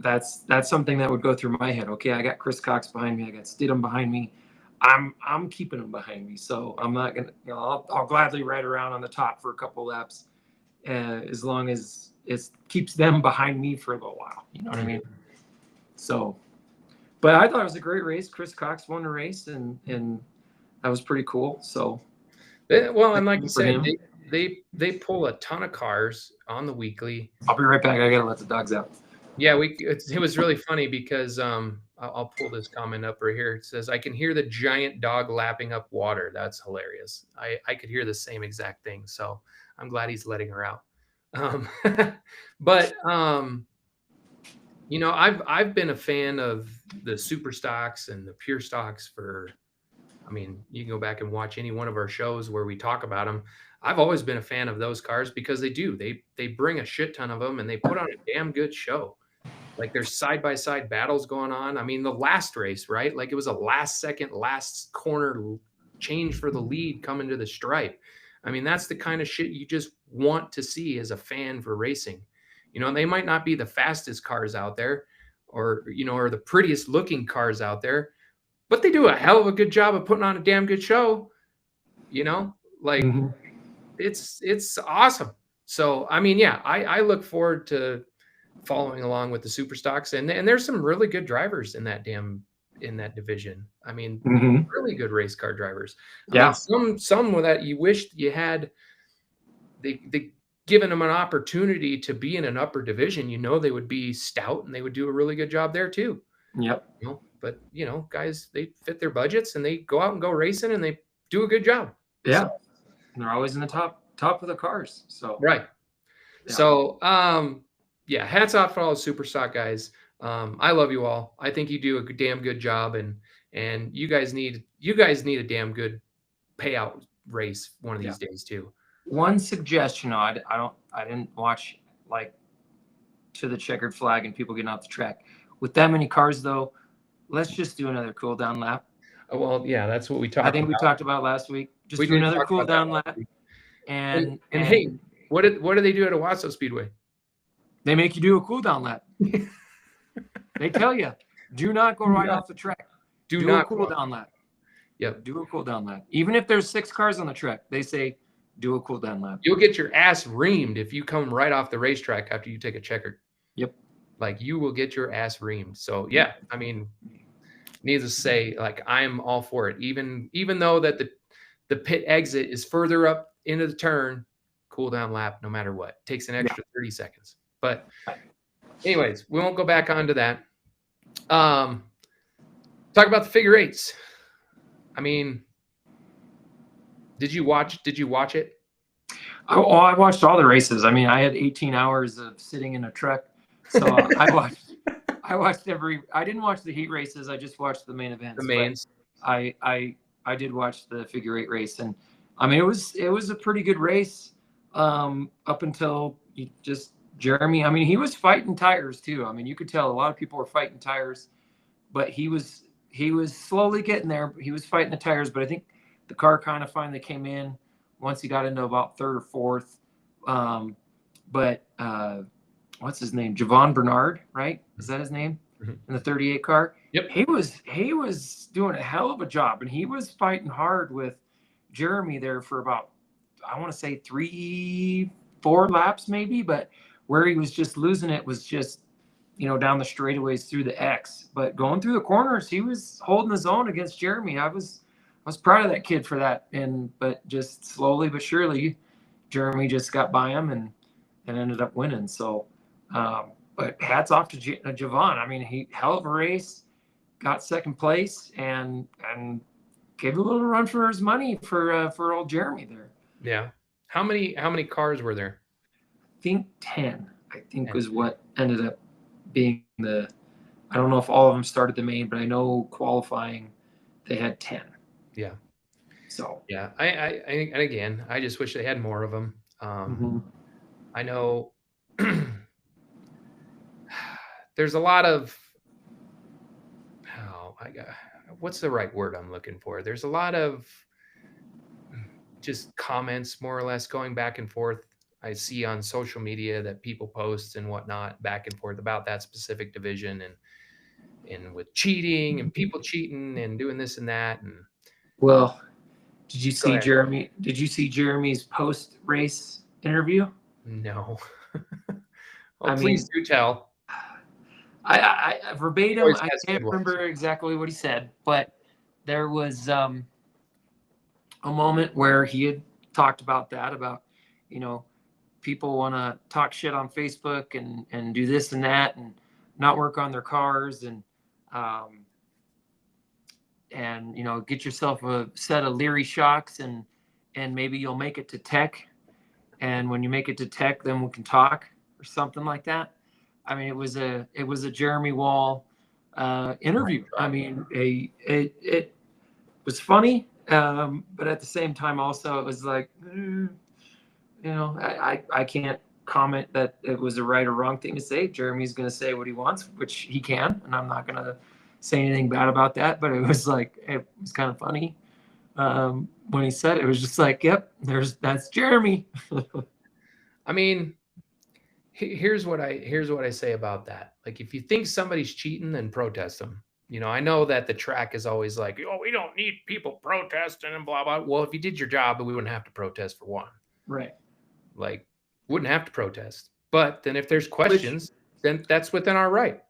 that's something that would go through my head. Okay, I got Chris Cox behind me. I got Stidham behind me. I'm keeping him behind me. So I'm not going to, I'll gladly ride around on the top for a couple laps, as long as it keeps them behind me for a little while. You know what I mean? So, but I thought it was a great race. Chris Cox won the race, and that was pretty cool. So, Well, and like you for said, him. they pull a ton of cars on the weekly. I'll be right back. I gotta let the dogs out. Yeah, it was really funny because I'll pull this comment up right here. It says, "I can hear the giant dog lapping up water." That's hilarious. I could hear the same exact thing. So I'm glad he's letting her out. But you know, I've been a fan of the super stocks and the pure stocks for. I mean, you can go back and watch any one of our shows where we talk about them. I've always been a fan of those cars because they bring a shit ton of them and they put on a damn good show. Like there's side-by-side battles going on. I mean, the last race, right? Like it was a last second, last corner change for the lead coming to the stripe. I mean, that's the kind of shit you just want to see as a fan for racing. You know, they might not be the fastest cars out there or, you know, or the prettiest looking cars out there, but they do a hell of a good job of putting on a damn good show. You know, like it's awesome. So, I mean, yeah, I look forward to following along with the super stocks, and there's some really good drivers in that division. I mean, really good race car drivers. Yeah, I mean, some that you wished you had. They given them an opportunity to be in an upper division. You know, they would be stout and they would do a really good job there too. Yep. You know, but you know, guys, they fit their budgets and they go out and go racing and they do a good job. Yeah, So, and they're always in the top of the cars. So right. Yeah. So yeah, hats off for all the super stock guys. I love you all. I think you do a damn good job, and you guys need a damn good payout race one of these days too. One suggestion, I didn't watch like To the Checkered Flag and people getting off the track with that many cars though. Let's just do another cool down lap. Well, yeah, that's what we talked. I think we talked about last week. Just do another cool down lap. And hey, what do they do at Owasso Speedway? They make you do a cool down lap. They tell you, do not go right off the track. Do not cool down lap. Yep. Do a cool down lap. Even if there's 6 cars on the track, they say do a cool down lap. You'll get your ass reamed if you come right off the racetrack after you take a checkered. Yep. Like you will get your ass reamed. So yeah, I mean, needless to say, like I'm all for it. Even though that the pit exit is further up into the turn, cool down lap no matter what. Takes an extra 30 seconds. But anyways, we won't go back onto that. Talk about the figure eights. I mean, did you watch it? Oh, I watched all the races. I mean, I had 18 hours of sitting in a truck. So I watched I didn't watch the heat races. I just watched the main events. The mains. I did watch the figure 8 race, and I mean, it was a pretty good race up until Jeremy. I mean, he was fighting tires too. I mean, you could tell a lot of people were fighting tires, but he was slowly getting there. He was fighting the tires, but I think the car kind of finally came in once he got into about 3rd or 4th. But what's his name? Javon Bernard, right? Is that his name? In the 38 car? Yep. He was doing a hell of a job, and he was fighting hard with Jeremy there for about, I want to say 3-4 laps maybe, but where he was just losing it was just, you know, down the straightaways through the X. But going through the corners, he was holding his own against Jeremy. I was proud of that kid for that. But just slowly but surely, Jeremy just got by him and ended up winning. So, but hats off to Javon. I mean, he hell of a race, got 2nd place, and gave a little run for his money for old Jeremy there. Yeah. How many cars were there? I think 10. I think was what ended up being I don't know if all of them started the main, but I know qualifying they had 10. Yeah. So yeah, I again, I just wish they had more of them. I know there's a lot of what's the right word I'm looking for? There's a lot of just comments more or less going back and forth. I see on social media that people post and whatnot back and forth about that specific division and with cheating and people cheating and doing this and that. And well, did you see Jeremy? Did you see Jeremy's post-race interview? No. Please do tell. I verbatim, Always I has can't good ones. remember exactly what he said, but there was a moment where he had talked about that, about, you know, people want to talk shit on Facebook and do this and that and not work on their cars um, and you know, get yourself a set of Leary shocks and maybe you'll make it to tech, and when you make it to tech, then we can talk or something like that. I mean, it was a Jeremy Wall interview. I mean, it was funny, but at the same time, also it was like, you know, I can't comment that it was a right or wrong thing to say. Jeremy's going to say what he wants, which he can, and I'm not going to say anything bad about that. But it was like, it was kind of funny when he said it. It was just like, yep, that's Jeremy. I mean, here's what I say about that. Like, if you think somebody's cheating, then protest them. You know, I know that the track is always like, oh, we don't need people protesting and blah blah. Well, if you did your job, we wouldn't have to protest for one. Right. Like, wouldn't have to protest. But then if there's questions, then that's within our right.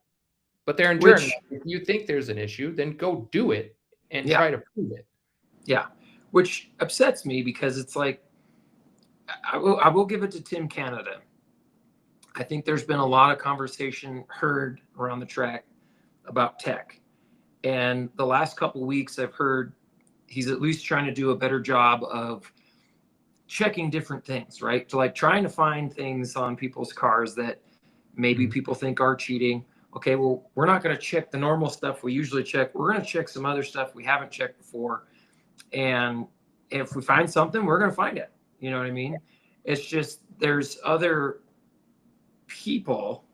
But there in turn, if you think there's an issue, then go do it and try to prove it. Yeah, which upsets me because it's like, I will give it to Tim Canada. I think there's been a lot of conversation heard around the track about tech. And the last couple of weeks, I've heard he's at least trying to do a better job of checking different things, right? To like trying to find things on people's cars that maybe people think are cheating. Okay, well, we're not going to check the normal stuff we usually check. We're going to check some other stuff we haven't checked before. And if we find something, we're going to find it. You know what I mean? It's just there's other people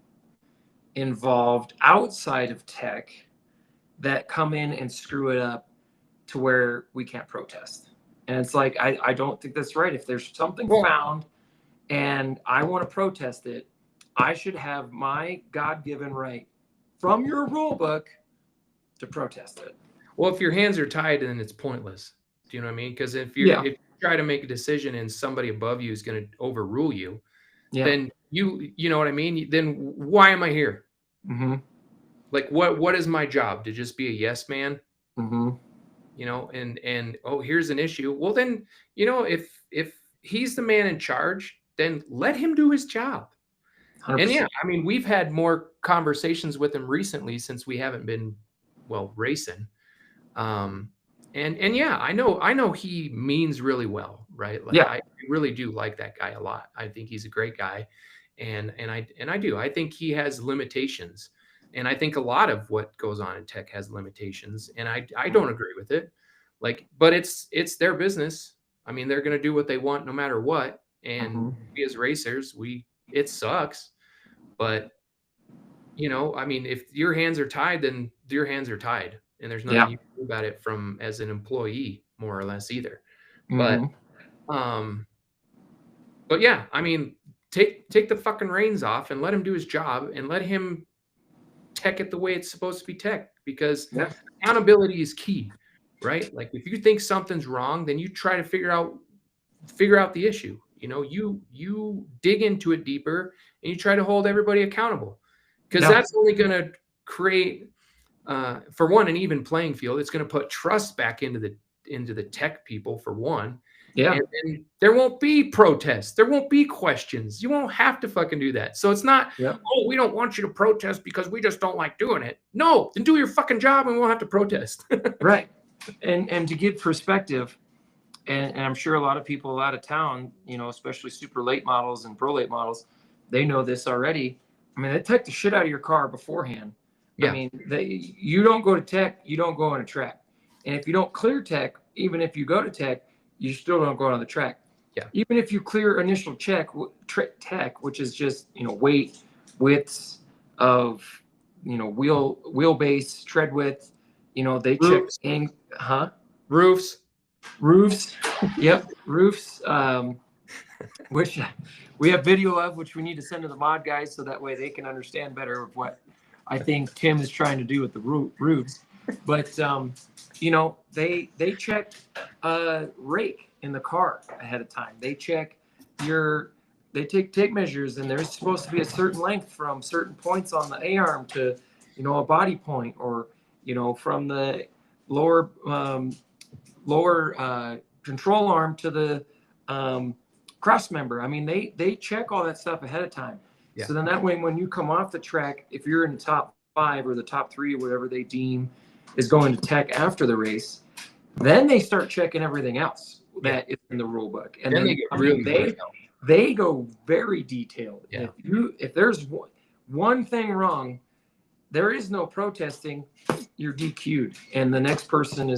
involved outside of tech that come in and screw it up to where we can't protest. And it's like, I don't think that's right. If there's something found and I want to protest it, I should have my God-given right from your rule book to protest it. Well, if your hands are tied, then it's pointless. Do you know what I mean? Because if you try to make a decision and somebody above you is going to overrule you, then you know what I mean? Then why am I here? Mm-hmm. Like, what is my job? To just be a yes man? Mm-hmm. You know, and oh, here's an issue. Well, then, you know, if he's the man in charge, then let him do his job. 100%. And yeah, I mean, we've had more conversations with him recently since we haven't been, well, racing. And yeah, I know he means really well, right? Like, I really do like that guy a lot. I think he's a great guy. And I do. I think he has limitations. And I think a lot of what goes on in tech has limitations. And I don't agree with it. Like, but it's their business. I mean, they're going to do what they want no matter what. And we as racers, it sucks. But, you know, I mean, if your hands are tied, then your hands are tied. And there's nothing you can do about it from as an employee, more or less, either. But yeah, I mean, take the fucking reins off and let him do his job and let him tech it the way it's supposed to be tech, because accountability is key, right? Like, if you think something's wrong, then you try to figure out the issue. You know, you dig into it deeper and you try to hold everybody accountable, because that's only going to create, for one, an even playing field. It's going to put trust back into the tech people, for one. Yeah. And there won't be protests. There won't be questions. You won't have to fucking do that. So it's not, oh, we don't want you to protest because we just don't like doing it. No, then do your fucking job and we won't have to protest. Right. And to give perspective, and I'm sure a lot of people out of town, you know, especially super late models and pro late models, they know this already. I mean, they tech the shit out of your car beforehand. I mean, you don't go to tech, you don't go on a track. And if you don't clear tech, even if you go to tech, you still don't go on the track. Yeah. Even if you clear initial tech, which is just, you know, weight, widths of, you know, wheelbase, tread width, you know, they check roofs. Yep. Roofs. Which we have video of, which we need to send to the mod guys so that way they can understand better of what I think Tim is trying to do with the roofs. But you know, they check rake in the car ahead of time. They check they take measures, and there's supposed to be a certain length from certain points on the A-arm to a body point, or, from the lower control arm to the cross member. I mean, they check all that stuff ahead of time. Yeah. So then that way, when you come off the track, if you're in the top 5 or the top 3, whatever they deem is going to tech after the race, then they start checking everything else that is in the rule book. And then they get really detailed. They go very detailed. Yeah. If there's one thing wrong, there is no protesting. You're DQ'd, and the next person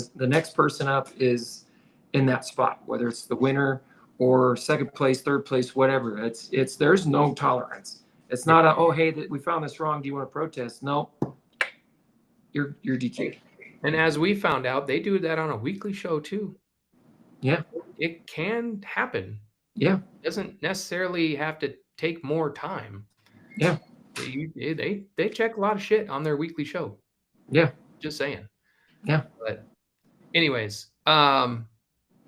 up is in that spot, whether it's the winner or second place, third place, whatever. It's there's no tolerance. It's not a, oh, hey, we found this wrong, do you want to protest? No, you're DQ'd. And as we found out, they do that on a weekly show too. Yeah, it can happen. Yeah, it doesn't necessarily have to take more time. Yeah, they check a lot of shit on their weekly show. Yeah, just saying. Yeah, but anyways,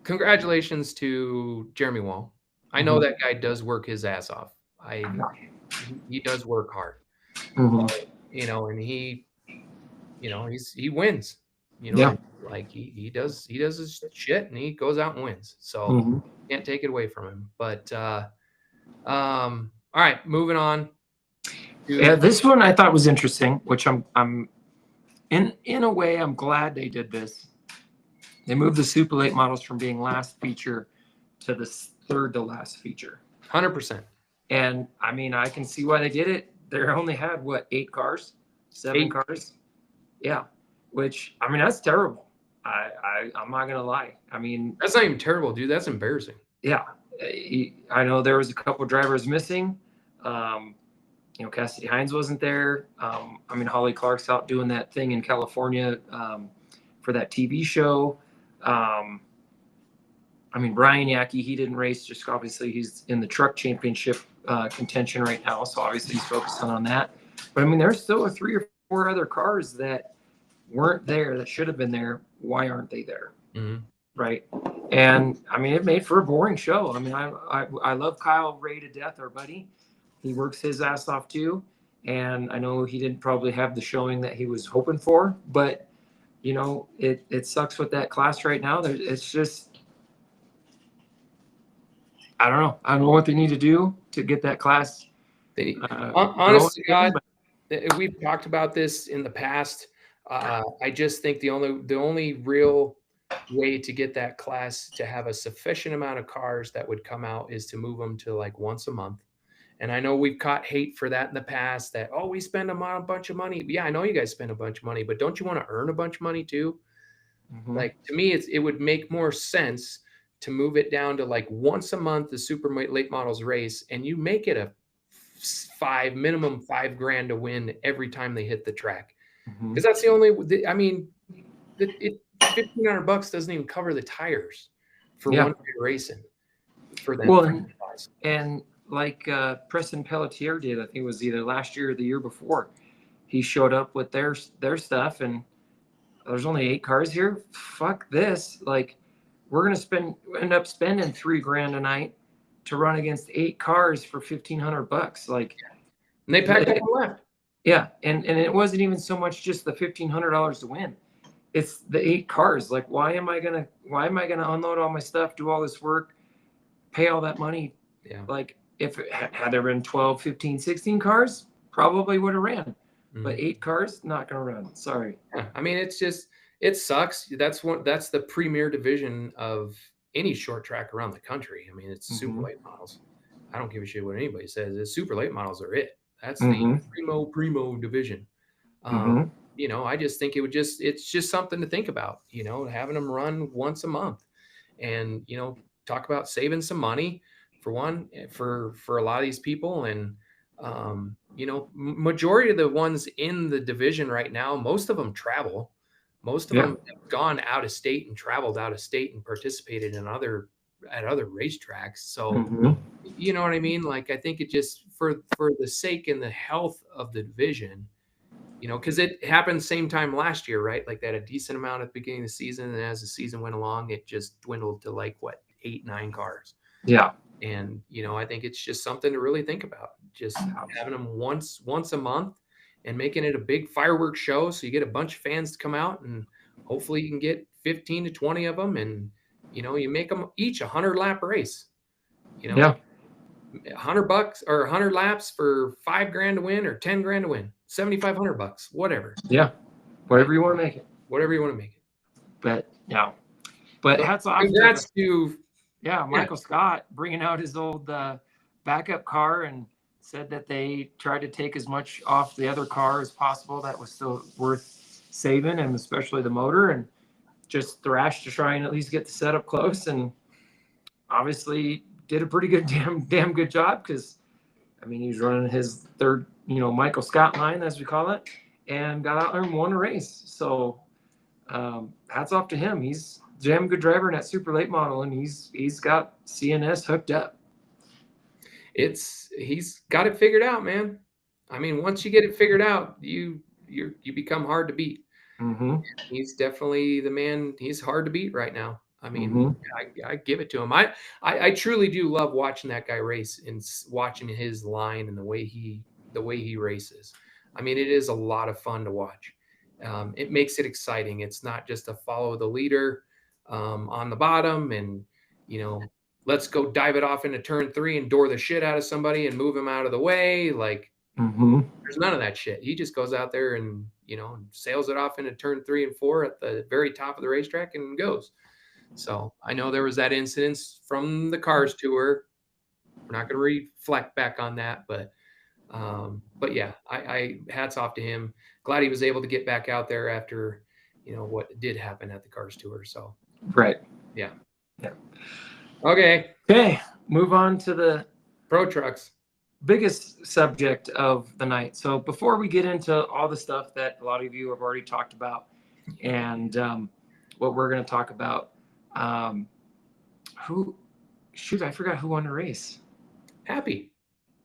congratulations to Jeremy Wall. I know that guy does work his ass off. He does work hard. And he wins. Like he does his shit, and he goes out and wins. So can't take it away from him. But all right, moving on. Yeah, this one I thought was interesting, which I'm in a way I'm glad they did this. They moved the super late models from being last feature to the third to last feature. 100%. And I mean, I can see why they did it. They only had what, 8 cars, 7 cars. Yeah. Which, I mean, that's terrible. I'm not gonna lie. I mean, that's not even terrible, dude. That's embarrassing. Yeah. I know there was a couple drivers missing. Cassidy Hines wasn't there. I mean, Holly Clark's out doing that thing in California for that TV show. I mean, Brian Yackee, he didn't race. Just obviously he's in the truck championship contention right now. So obviously he's focusing on that. But I mean, there's still 3 or 4 other cars that weren't there that should have been there. Why aren't they there? Right. And I mean, it made for a boring show. I mean, I love Kyle Ray to death, our buddy. He works his ass off too. And I know he didn't probably have the showing that he was hoping for, but it sucks with that class right now. It's just, I don't know. I don't know what they need to do to get that class. Honestly, God, we've talked about this in the past. I just think the only real way to get that class to have a sufficient amount of cars that would come out is to move them to like once a month. And I know we've caught hate for that in the past, that, oh, we spend a bunch of money. Yeah, I know you guys spend a bunch of money, but don't you want to earn a bunch of money too? Like, to me, it would make more sense to move it down to like once a month, the super late models race, and you make it a minimum $5,000 to win every time they hit the track. Because that's the only, I mean, $1,500 doesn't even cover the tires for one day racing for them. Well, and like Preston Pelletier did, I think it was either last year or the year before, he showed up with their stuff, and there's only 8 cars here. Fuck this. Like, we're gonna end up spending $3,000 a night to run against 8 cars for $1,500. Like, and they packed up and left. Yeah, and it wasn't even so much just the $1,500 to win. It's the 8 cars. Like, why am I gonna unload all my stuff, do all this work, pay all that money? Yeah. Like, if had there been 12, 15, 16 cars, probably would have ran. But 8 cars, not gonna run. Sorry. Yeah. I mean, it sucks. That's the premier division of any short track around the country. I mean, it's super late models. I don't give a shit what anybody says. The super late models are it. That's the primo division. I just think it's just something to think about, having them run once a month, and, talk about saving some money for a lot of these people. And, majority of the ones in the division right now, most of them travel. Most of them have gone out of state and traveled out of state and participated at other racetracks. So, you know what I mean? Like, I think it just for the sake and the health of the division, because it happened same time last year, right? Like, they had a decent amount at the beginning of the season, and as the season went along, it just dwindled to like 8, 9 cars. Yeah. And, I think it's just something to really think about, just having them once a month. and making it a big fireworks show. So you get a bunch of fans to come out, and hopefully you can get 15 to 20 of them. And, you make them each a 100-lap race, Yeah. $100 or 100 laps for $5,000 to win or 10 grand to win, $7,500, whatever. Yeah. Whatever you want to make it. Whatever you want to make it. But yeah. But So, hats off congrats to Michael Scott bringing out his old backup car and said that they tried to take as much off the other car as possible that was still worth saving, and especially the motor, and just thrashed to try and at least get the setup close, and obviously did a pretty good damn good job, because I mean he was running his third Michael Scott line, as we call it, and got out there and won a race. So hats off to him. He's a damn good driver in that super late model, and he's got CNS hooked up. He's got it figured out, man. I mean, once you get it figured out, you become hard to beat. Mm-hmm. He's definitely the man. He's hard to beat right now. I mean, Mm-hmm. I give it to him. I truly do love watching that guy race and watching his line and the way he races. I mean, it is a lot of fun to watch. It makes it exciting. It's not just a follow the leader on the bottom and, let's go dive it off into turn 3 and door the shit out of somebody and move him out of the way. Like, there's none of that shit. He just goes out there and, sails it off into turn 3 and 4 at the very top of the racetrack and goes. So I know there was that incident from the Cars Tour. We're not going to reflect back on that, but yeah, I hats off to him. Glad he was able to get back out there after, what did happen at the Cars Tour. So, Right. Yeah. Yeah. Okay. Move on to the Pro Trucks. Biggest subject of the night. So before we get into all the stuff that a lot of you have already talked about and what we're going to talk about, I forgot who won the race. Happy,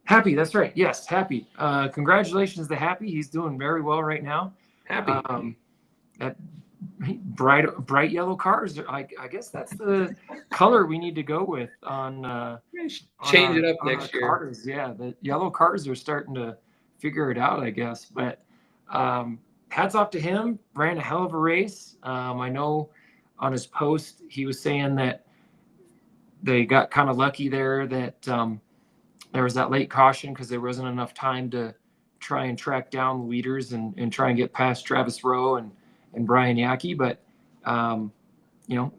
that's right. Yes, Happy. Congratulations to Happy. He's doing very well right now. Happy. That bright yellow cars. I guess that's the color we need to go with on. Change it up next year. Cars. Yeah, the yellow cars are starting to figure it out, I guess. But hats off to him. Ran a hell of a race. I know on his post he was saying that they got kind of lucky there that there was that late caution because there wasn't enough time to try and track down the leaders and try and get past Travis Rowe and Brian Yackee, but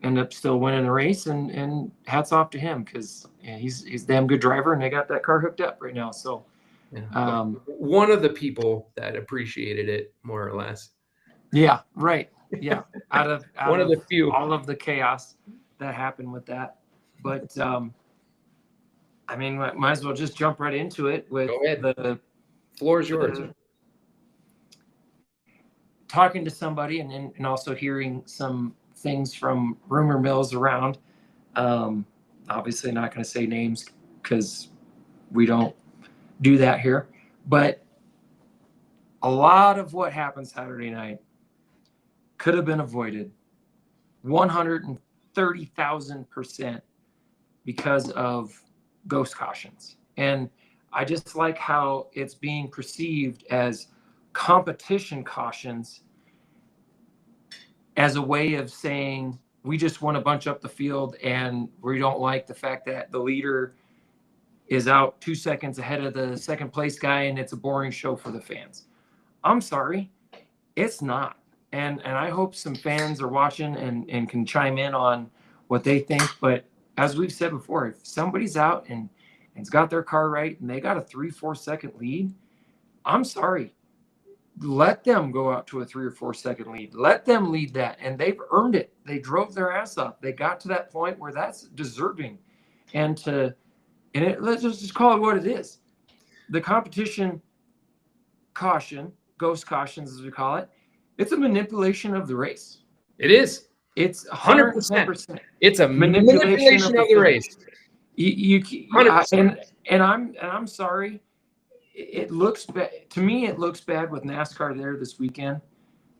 end up still winning the race, and hats off to him because he's a damn good driver, and they got that car hooked up right now. So one of the people that appreciated it more or less. Yeah, right. Yeah, out of one of the few, all of the chaos that happened with that, but I mean, might as well just jump right into it with the floor is yours. Talking to somebody and also hearing some things from rumor mills around. Obviously not going to say names because we don't do that here, but a lot of what happened Saturday night could have been avoided 130,000% because of ghost cautions. And I just like how it's being perceived as competition cautions as a way of saying we just want to bunch up the field and we don't like the fact that the leader is out 2 seconds ahead of the second place guy and it's a boring show for the fans. I'm sorry, it's not. And I hope some fans are watching and can chime in on what they think. But as we've said before, if somebody's out and it's got their car right and they got a 3-4 second lead, I'm sorry. Let them go out to a 3 or 4 second lead. Let them lead that. And they've earned it. They drove their ass up. They got to that point where that's deserving. Let's just call it what it is. The competition caution, ghost cautions as we call it, it's a manipulation of the race. It is. It's 100%. It's a manipulation of the race. I'm sorry. It looks bad to me. It looks bad with NASCAR there this weekend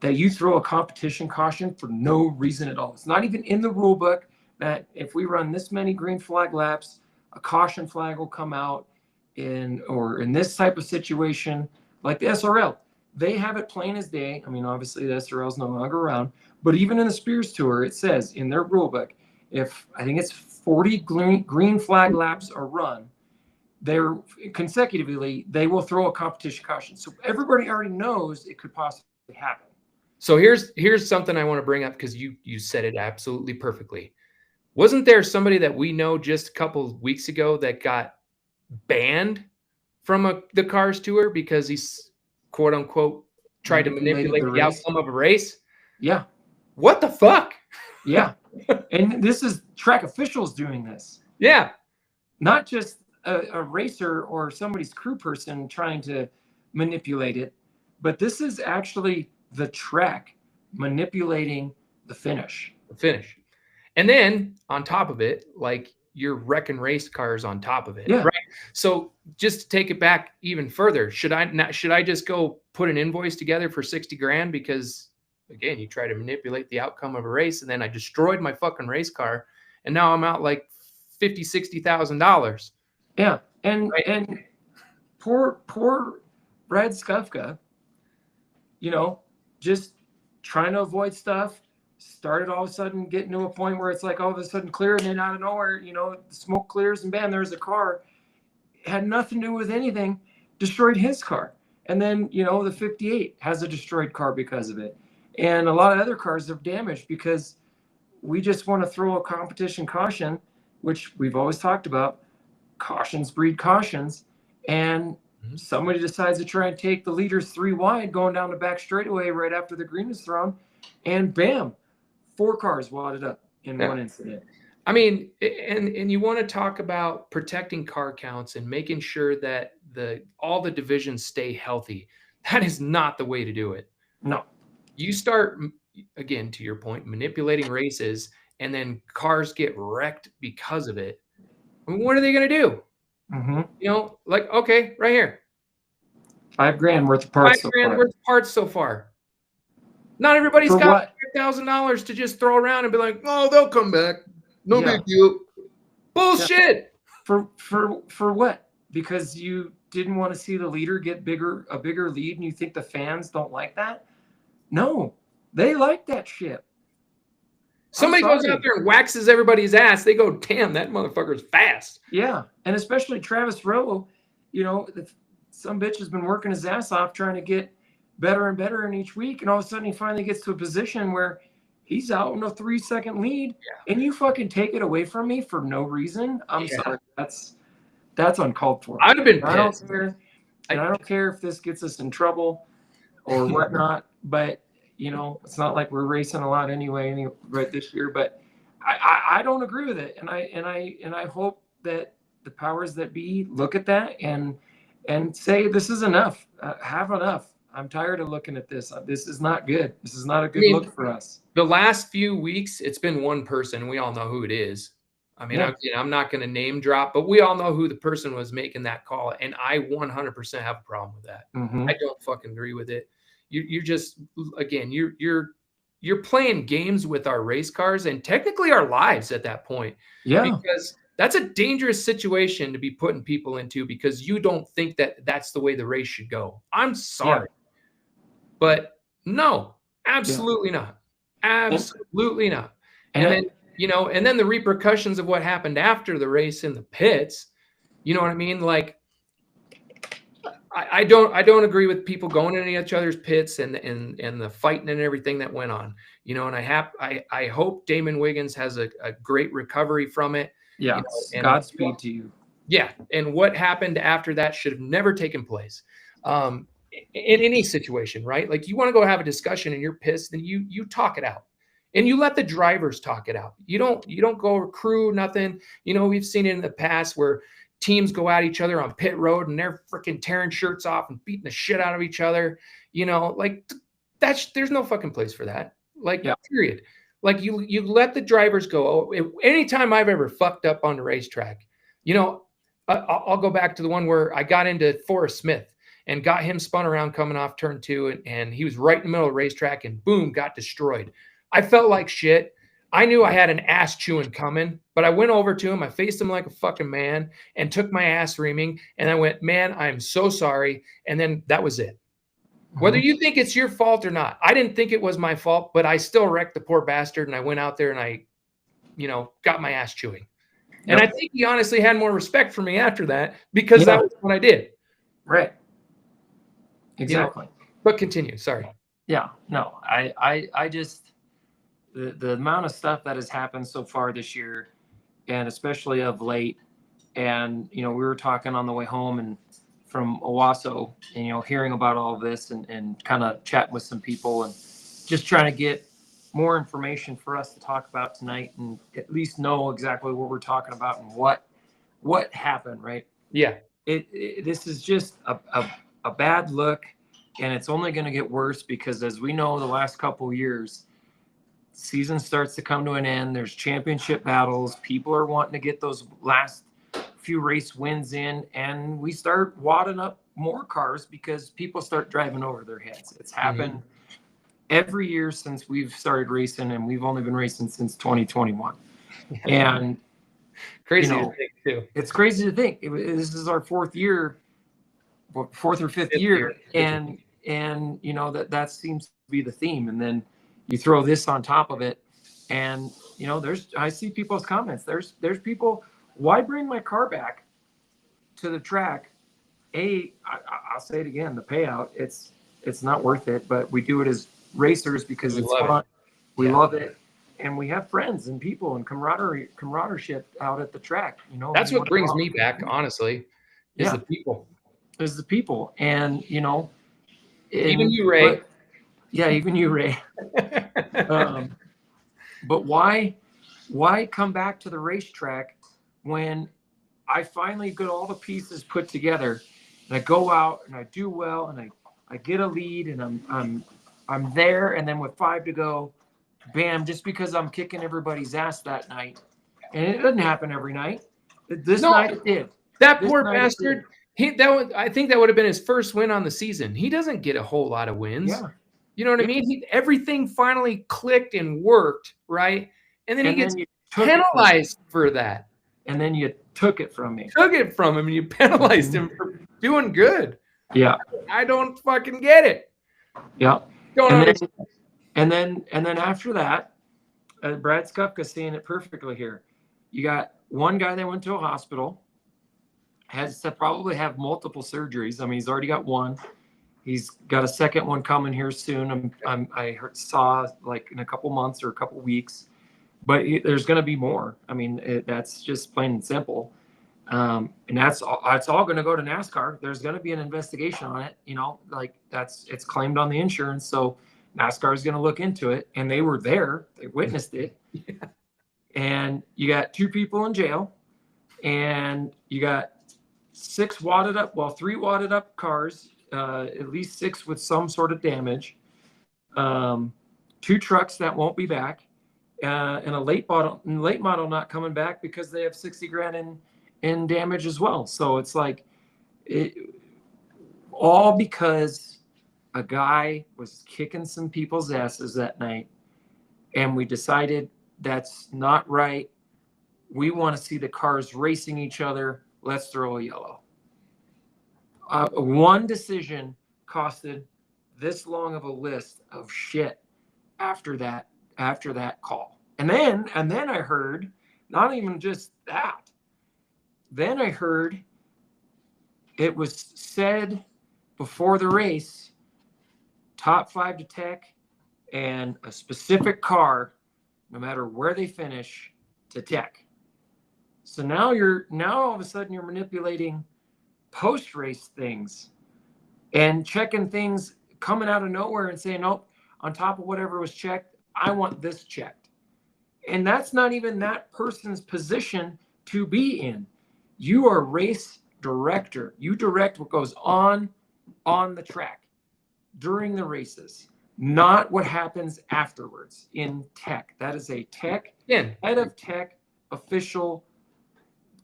that you throw a competition caution for no reason at all. It's not even in the rule book that if we run this many green flag laps, a caution flag will come out in this type of situation like the SRL. they have it plain as day. I mean, obviously the SRL is no longer around, but even in the Spears Tour, it says in their rule book, if I think it's 40 green flag laps are run, they're consecutively, they will throw a competition caution. So everybody already knows it could possibly happen. So here's something I want to bring up, because you said it absolutely perfectly. Wasn't there somebody that we know just a couple of weeks ago that got banned from the Cars Tour because he's quote unquote tried to manipulate the outcome of a race? Yeah. What the fuck? Yeah. And this is track officials doing this. Yeah. Not just a racer or somebody's crew person trying to manipulate it, but this is actually the track manipulating the finish. And then on top of it, like, you're wrecking race cars on top of it. Yeah. Right. So just to take it back even further, should I just go put an invoice together for 60 grand? Because again, you try to manipulate the outcome of a race, and then I destroyed my fucking race car, and now I'm out like $50,000-$60,000. Yeah. And poor Brad Skufka, just trying to avoid stuff, started all of a sudden getting to a point where it's like all of a sudden clear, and then out of nowhere, the smoke clears and bam, there's a car. It had nothing to do with anything, destroyed his car. And then, the 58 has a destroyed car because of it. And a lot of other cars have damaged because we just want to throw a competition caution, which we've always talked about. Cautions breed cautions. And somebody decides to try and take the leaders 3 wide going down the back straightaway right after the green is thrown. And bam, 4 cars wadded up in one incident. I mean, and you want to talk about protecting car counts and making sure that all the divisions stay healthy. That is not the way to do it. No. You start, again, to your point, manipulating races, and then cars get wrecked because of it. I mean, what are they going to do? Like, okay, right here. $5,000 worth of parts. $5,000 worth of parts so far. Not everybody's got $5,000 to just throw around and be like, oh, they'll come back. No big deal. Bullshit. Yeah. For what? Because you didn't want to see the leader get a bigger lead, and you think the fans don't like that? No, they like that shit. Somebody goes out there and waxes everybody's ass. They go, damn, that motherfucker's fast. Yeah, and especially Travis Rowe, some bitch has been working his ass off trying to get better and better in each week, and all of a sudden he finally gets to a position where he's out in a 3-second lead, and you fucking take it away from me for no reason. I'm sorry. That's uncalled for. I'd have been pissed. I don't care if this gets us in trouble or whatnot, but it's not like we're racing a lot anyway right this year. But I don't agree with it, and I hope that the powers that be look at that and say this is enough. Have enough. I'm tired of looking at this. This is not good. This is not a good look for us. The last few weeks, it's been one person. We all know who it is. I mean, I'm not going to name drop, but we all know who the person was making that call, and I 100% have a problem with that. I don't fucking agree with it. You're just, again, you're playing games with our race cars and technically our lives at that point. Yeah, because that's a dangerous situation to be putting people into, because you don't think that that's the way the race should go. I'm sorry, but no, absolutely not. Absolutely not. And then, and then the repercussions of what happened after the race in the pits, you know what I mean? Like, I don't agree with people going into each other's pits and the fighting and everything that went on, and I hope Damon Wiggins has a great recovery from it. Yeah. Godspeed to you. Yeah. And what happened after that should have never taken place. In any situation, right? Like, you want to go have a discussion and you're pissed, then you talk it out. And you let the drivers talk it out. You don't go recruit nothing. We've seen it in the past where teams go at each other on pit road and they're freaking tearing shirts off and beating the shit out of each other. Like, there's no fucking place for that. Like, period. Like, you let the drivers go. Anytime I've ever fucked up on the racetrack, I'll go back to the one where I got into Forrest Smith and got him spun around coming off turn 2, and he was right in the middle of the racetrack, and boom, got destroyed. I felt like shit. I knew I had an ass chewing coming, but I went over to him. I faced him like a fucking man and took my ass reaming. And I went, man, I'm so sorry. And then that was it. Whether you think it's your fault or not. I didn't think it was my fault, but I still wrecked the poor bastard, and I went out there and I, got my ass chewing. And I think he honestly had more respect for me after that because that was what I did. Right. Exactly. But continue. Sorry. Yeah. No, I just, the amount of stuff that has happened so far this year, and especially of late, and, we were talking on the way home and from Owasso, and, hearing about all of this and kind of chatting with some people and just trying to get more information for us to talk about tonight and at least know exactly what we're talking about and what happened, right? Yeah. This is just a bad look, and it's only going to get worse because, as we know, the last couple of years, season starts to come to an end. There's championship battles. People are wanting to get those last few race wins in, and we start wadding up more cars because people start driving over their heads. It's happened every year since we've started racing, and we've only been racing since 2021. And crazy to think too. It's crazy to think this is our fourth or fifth year, and that seems to be the theme. And then you throw this on top of it, and I see people's comments. There's people. Why bring my car back to the track? I'll say it again, the payout, it's not worth it, but we do it as racers because it's fun. We love it. And we have friends and people and camaraderie out at the track. That's what brings me back, honestly, is the people. Is the people. And, even you, Ray. Even you, Ray. But why come back to the racetrack when I finally get all the pieces put together and I go out and I do well and I get a lead and I'm there, and then with 5 to go, bam, just because I'm kicking everybody's ass that night. And it doesn't happen every night. This night it did. That poor bastard. I think that would have been his first win on the season. He doesn't get a whole lot of wins. Yeah. You know what I mean? Everything finally clicked and worked, right? And then he gets penalized for that. And then you took it from me. Took it from him and you penalized him for doing good. Yeah. I don't fucking get it. Yeah. And then after that, Brad Skufka's saying it perfectly here. You got one guy that went to a hospital, has to probably have multiple surgeries. I mean, he's already got one. He's got a second one coming here soon. I saw like in a couple months or a couple weeks, but there's going to be more. I mean, that's just plain and simple. And it's all going to go to NASCAR. There's going to be an investigation on it. It's claimed on the insurance. So NASCAR is going to look into it, and they were there. They witnessed it. Yeah. And you got 2 people in jail, and you got 3 wadded up cars, at least 6 with some sort of damage, 2 trucks that won't be back, and a late model not coming back because they have $60,000 in damage as well. So it's like all because a guy was kicking some people's asses that night, and we decided that's not right. We want to see the cars racing each other. Let's throw a yellow. One decision costed this long of a list of shit after that call. And then I heard, not even just that, then I heard it was said before the race, top 5 to Tech and a specific car, no matter where they finish, to Tech. So now all of a sudden you're manipulating post-race things and checking things coming out of nowhere and saying, nope, on top of whatever was checked, I want this checked. And that's not even that person's position to be in. You are race director. You direct what goes on the track during the races, not what happens afterwards in Tech. That is a Tech, head of Tech official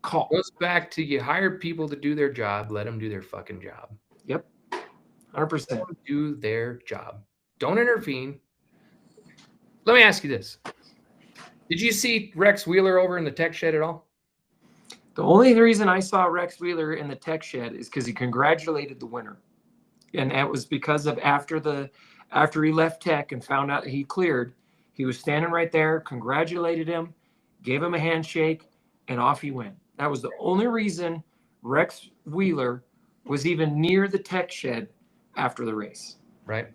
call. Goes back to you hire people to do their job, let them do their fucking job. Yep. 100%. Do their job. Don't intervene. Let me ask you this. Did you see Rex Wheeler over in the tech shed at all? The only reason I saw Rex Wheeler in the tech shed is because he congratulated the winner. And that was because of after he left tech and found out he cleared, he was standing right there, congratulated him, gave him a handshake, and off he went. That was the only reason Rex Wheeler was even near the tech shed after the race. Right.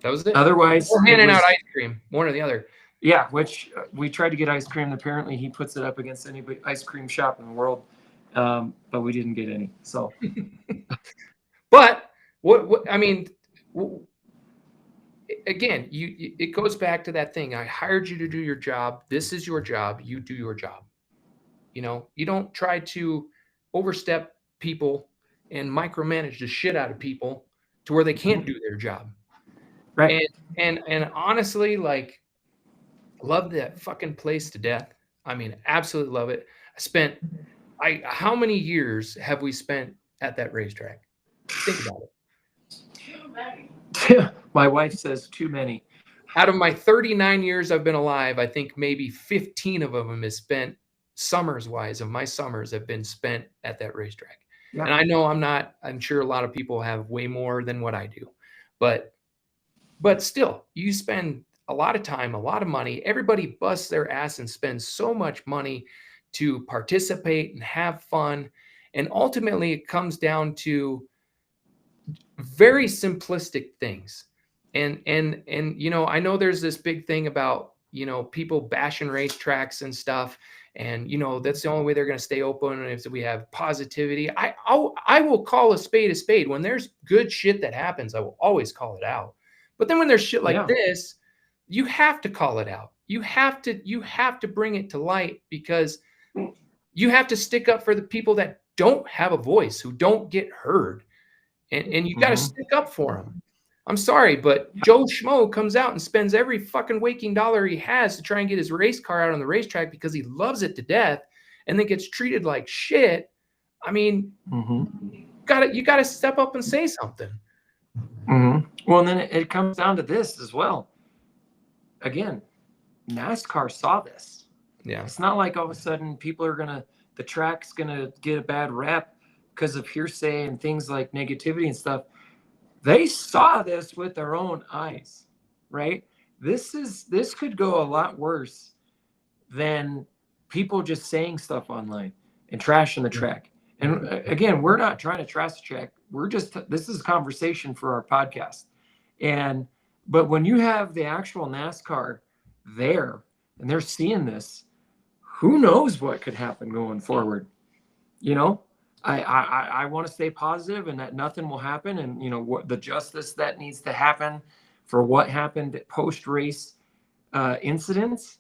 That was it. Otherwise, Or handing out ice cream, one or the other. Yeah, which we tried to get ice cream. And apparently, he puts it up against any ice cream shop in the world, but we didn't get any. So, but what I mean, again, it goes back to that thing. I hired you to do your job. This is your job. You do your job. You know, you don't try to overstep people and micromanage the shit out of people to where they can't do their job. right. And honestly, like, love that fucking place to death. I mean, absolutely love it. How many years have we spent at that racetrack? Think about it. My wife says too many. Out of my 39 years I've been alive, I think maybe 15 of them is spent summers-wise. Of my summers have been spent at that racetrack. Yeah. And I know I'm sure a lot of people have way more than what I do, but still, you spend a lot of time, a lot of money. Everybody busts their ass and spends so much money to participate and have fun. And ultimately it comes down to very simplistic things. And you know, I know there's this big thing about, you know, people bashing racetracks and stuff. And, you know, that's the only way they're going to stay open. And if we have positivity, I will call a spade. When there's good shit that happens, I will always call it out. But then when there's shit like this, you have to call it out. You have to bring it to light, because you have to stick up for the people that don't have a voice, who don't get heard. And you got to stick up for them. I'm sorry, but Joe Schmo comes out and spends every fucking waking dollar he has to try and get his race car out on the racetrack because he loves it to death, and then gets treated like shit. I mean, you gotta step up and say something. Well, and then it comes down to this as well. Again, NASCAR saw this. Yeah. It's not like all of a sudden the track's gonna get a bad rep because of hearsay and things like negativity and stuff. They saw this with their own eyes, right? This could go a lot worse than people just saying stuff online and trashing the track. And again, we're not trying to trash the track. This is a conversation for our podcast. But when you have the actual NASCAR there and they're seeing this, who knows what could happen going forward? You know, I want to stay positive and that nothing will happen. And, you know, what the justice that needs to happen for what happened at post-race incidents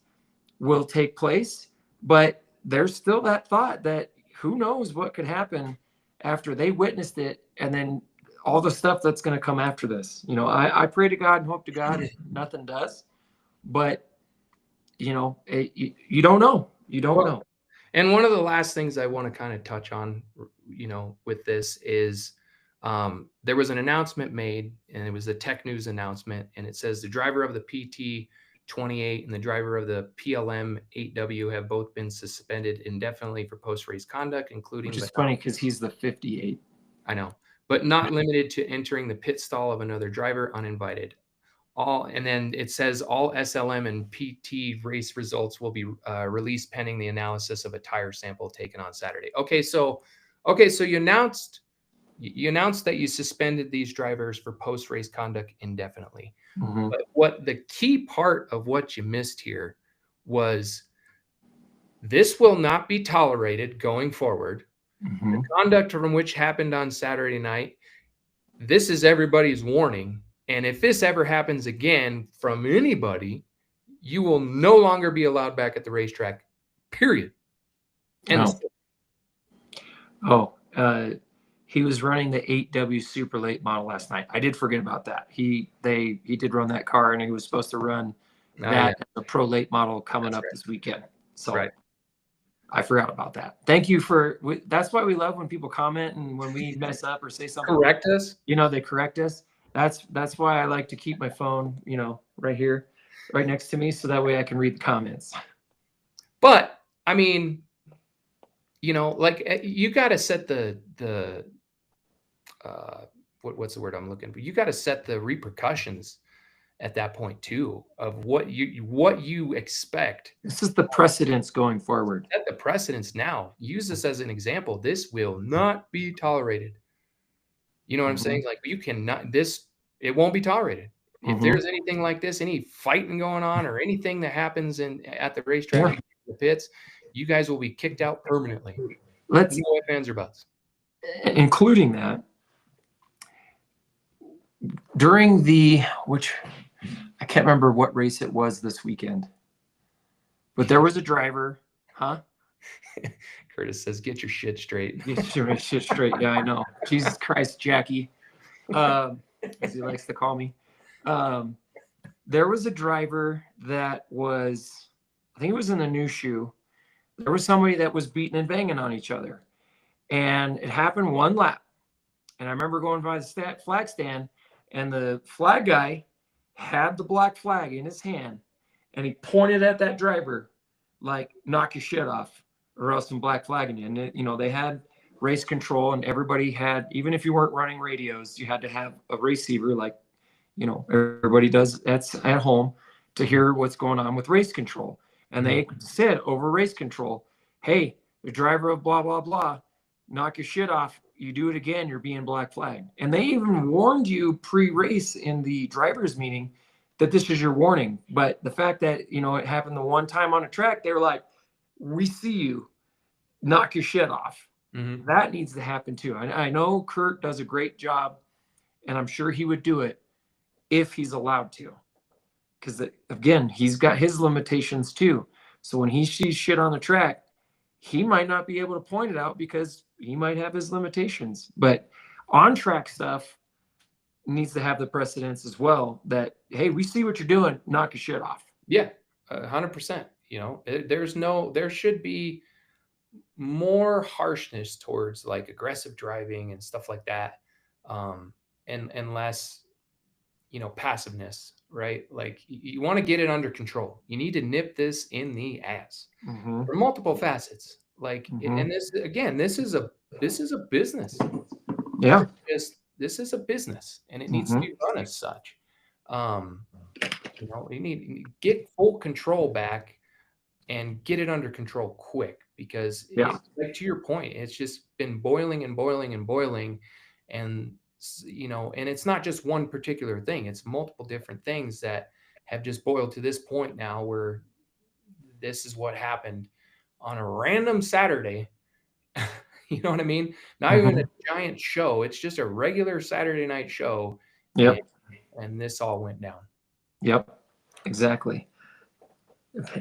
will take place. But there's still that thought that who knows what could happen after they witnessed it, and then all the stuff that's going to come after this. You know, I pray to God and hope to God nothing does. But, you know, you don't know. You don't know. And one of the last things I want to kind of touch on, you know, with this is there was an announcement made, and it was a Tech News announcement, and it says the driver of the PT 28 and the driver of the PLM 8W have both been suspended indefinitely for post-race conduct, including... Which is funny because he's the 58. I know, but not limited to entering the pit stall of another driver uninvited. And then it says all SLM and PT race results will be released pending the analysis of a tire sample taken on Saturday. Okay, so you announced that you suspended these drivers for post-race conduct indefinitely. But what the key part of what you missed here was this will not be tolerated going forward. The conduct from which happened on Saturday night, this is everybody's warning. And if this ever happens again from anybody, you will no longer be allowed back at the racetrack, period. And he was running the 8W super late model last night. I did forget about that. He did run that car, and he was supposed to run that as a pro late model coming up this weekend. So I forgot about that. Thank you that's why we love when people comment and when we mess up or say something. Correct us. You know, they correct us. That's why I like to keep my phone, you know, right here, right next to me, so that way I can read the comments. But I mean, you know, like, you got to set the what's the word I'm looking for? You got to set the repercussions at that point too of what you expect. This is the precedence going forward. Set the precedence now. Use this as an example. This will not be tolerated. You know what I'm saying? Like you cannot. It won't be tolerated. If there's anything like this, any fighting going on, or anything that happens at the racetrack, the pits, you guys will be kicked out permanently. Let's no fans or butts. Including that during which I can't remember what race it was this weekend, but there was a driver, huh? Curtis says, "Get your shit straight." Get your shit straight. Yeah, I know. Jesus Christ, Jackie, as he likes to call me. There was a driver that was, I think it was in the new shoe. There was somebody that was beating and banging on each other. And it happened one lap. And I remember going by the flag stand, and the flag guy had the black flag in his hand, and he pointed at that driver like, knock your shit off, or else I'm black flagging you. And, you know, they had race control, and everybody had, even if you weren't running radios, you had to have a receiver like, you know, everybody does that's at home to hear what's going on with race control. And they said over race control, hey, the driver of blah, blah, blah, knock your shit off. You do it again, you're being black flagged. And they even warned you pre-race in the driver's meeting that this is your warning. But the fact that, you know, it happened the one time on a track, they were like, we see you, knock your shit off. That needs to happen too. I know Kurt does a great job, and I'm sure he would do it if he's allowed to. Because, again, he's got his limitations too. So when he sees shit on the track, he might not be able to point it out because he might have his limitations. But on-track stuff needs to have the precedence as well that, hey, we see what you're doing, knock your shit off. Yeah, 100%. You know, there should be more harshness towards like aggressive driving and stuff like that. And less, you know, passiveness, right? Like you want to get it under control. You need to nip this in the ass for multiple facets. Like, and this is a business. Yeah. This is a business, and it needs to be run as such. You know, you need to get full control back and get it under control quick, because like to your point, it's just been boiling and boiling and boiling. And, you know, and it's not just one particular thing. It's multiple different things that have just boiled to this point now where this is what happened on a random Saturday. You know what I mean? Not even a giant show. It's just a regular Saturday night show. Yep. And this all went down. Yep. Exactly.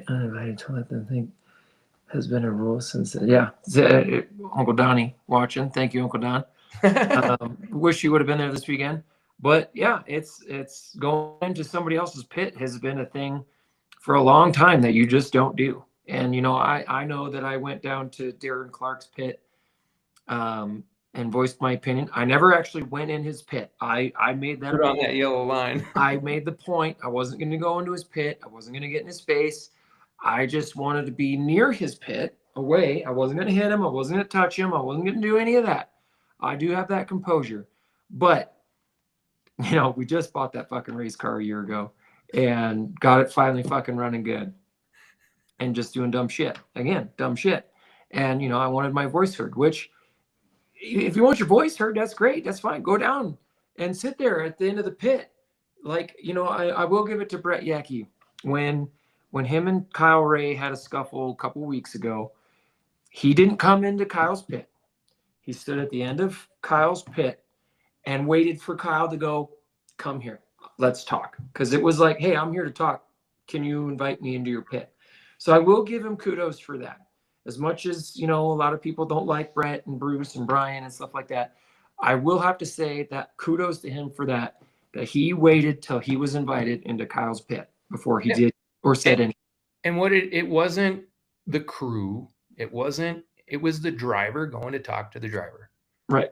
Uninvited toilet, I think, has been a rule since. Yeah. Uncle Donnie watching. Thank you, Uncle Don. Wish you would have been there this weekend. But yeah, it's going into somebody else's pit has been a thing for a long time that you just don't do. And, you know, I know that I went down to Darren Clark's pit and voiced my opinion. I never actually went in his pit. I made that on that yellow line. I made the point. I wasn't going to go into his pit. I wasn't going to get in his face. I just wanted to be near his pit, away. I wasn't going to hit him. I wasn't going to touch him. I wasn't going to do any of that. I do have that composure. But, you know, we just bought that fucking race car a year ago and got it finally fucking running good. And just doing dumb shit. Again, dumb shit. And, you know, I wanted my voice heard, which if you want your voice heard, that's great. That's fine. Go down and sit there at the end of the pit. Like, you know, I will give it to Brett Yackey. When him and Kyle Ray had a scuffle a couple weeks ago, he didn't come into Kyle's pit. He stood at the end of Kyle's pit and waited for Kyle to go, come here, let's talk. Because it was like, hey, I'm here to talk. Can you invite me into your pit? So I will give him kudos for that. As much as, you know, a lot of people don't like Brett and Bruce and Brian and stuff like that, I will have to say that kudos to him for that he waited till he was invited into Kyle's pit before he did or said anything. And what it wasn't the crew. It was the driver going to talk to the driver. Right.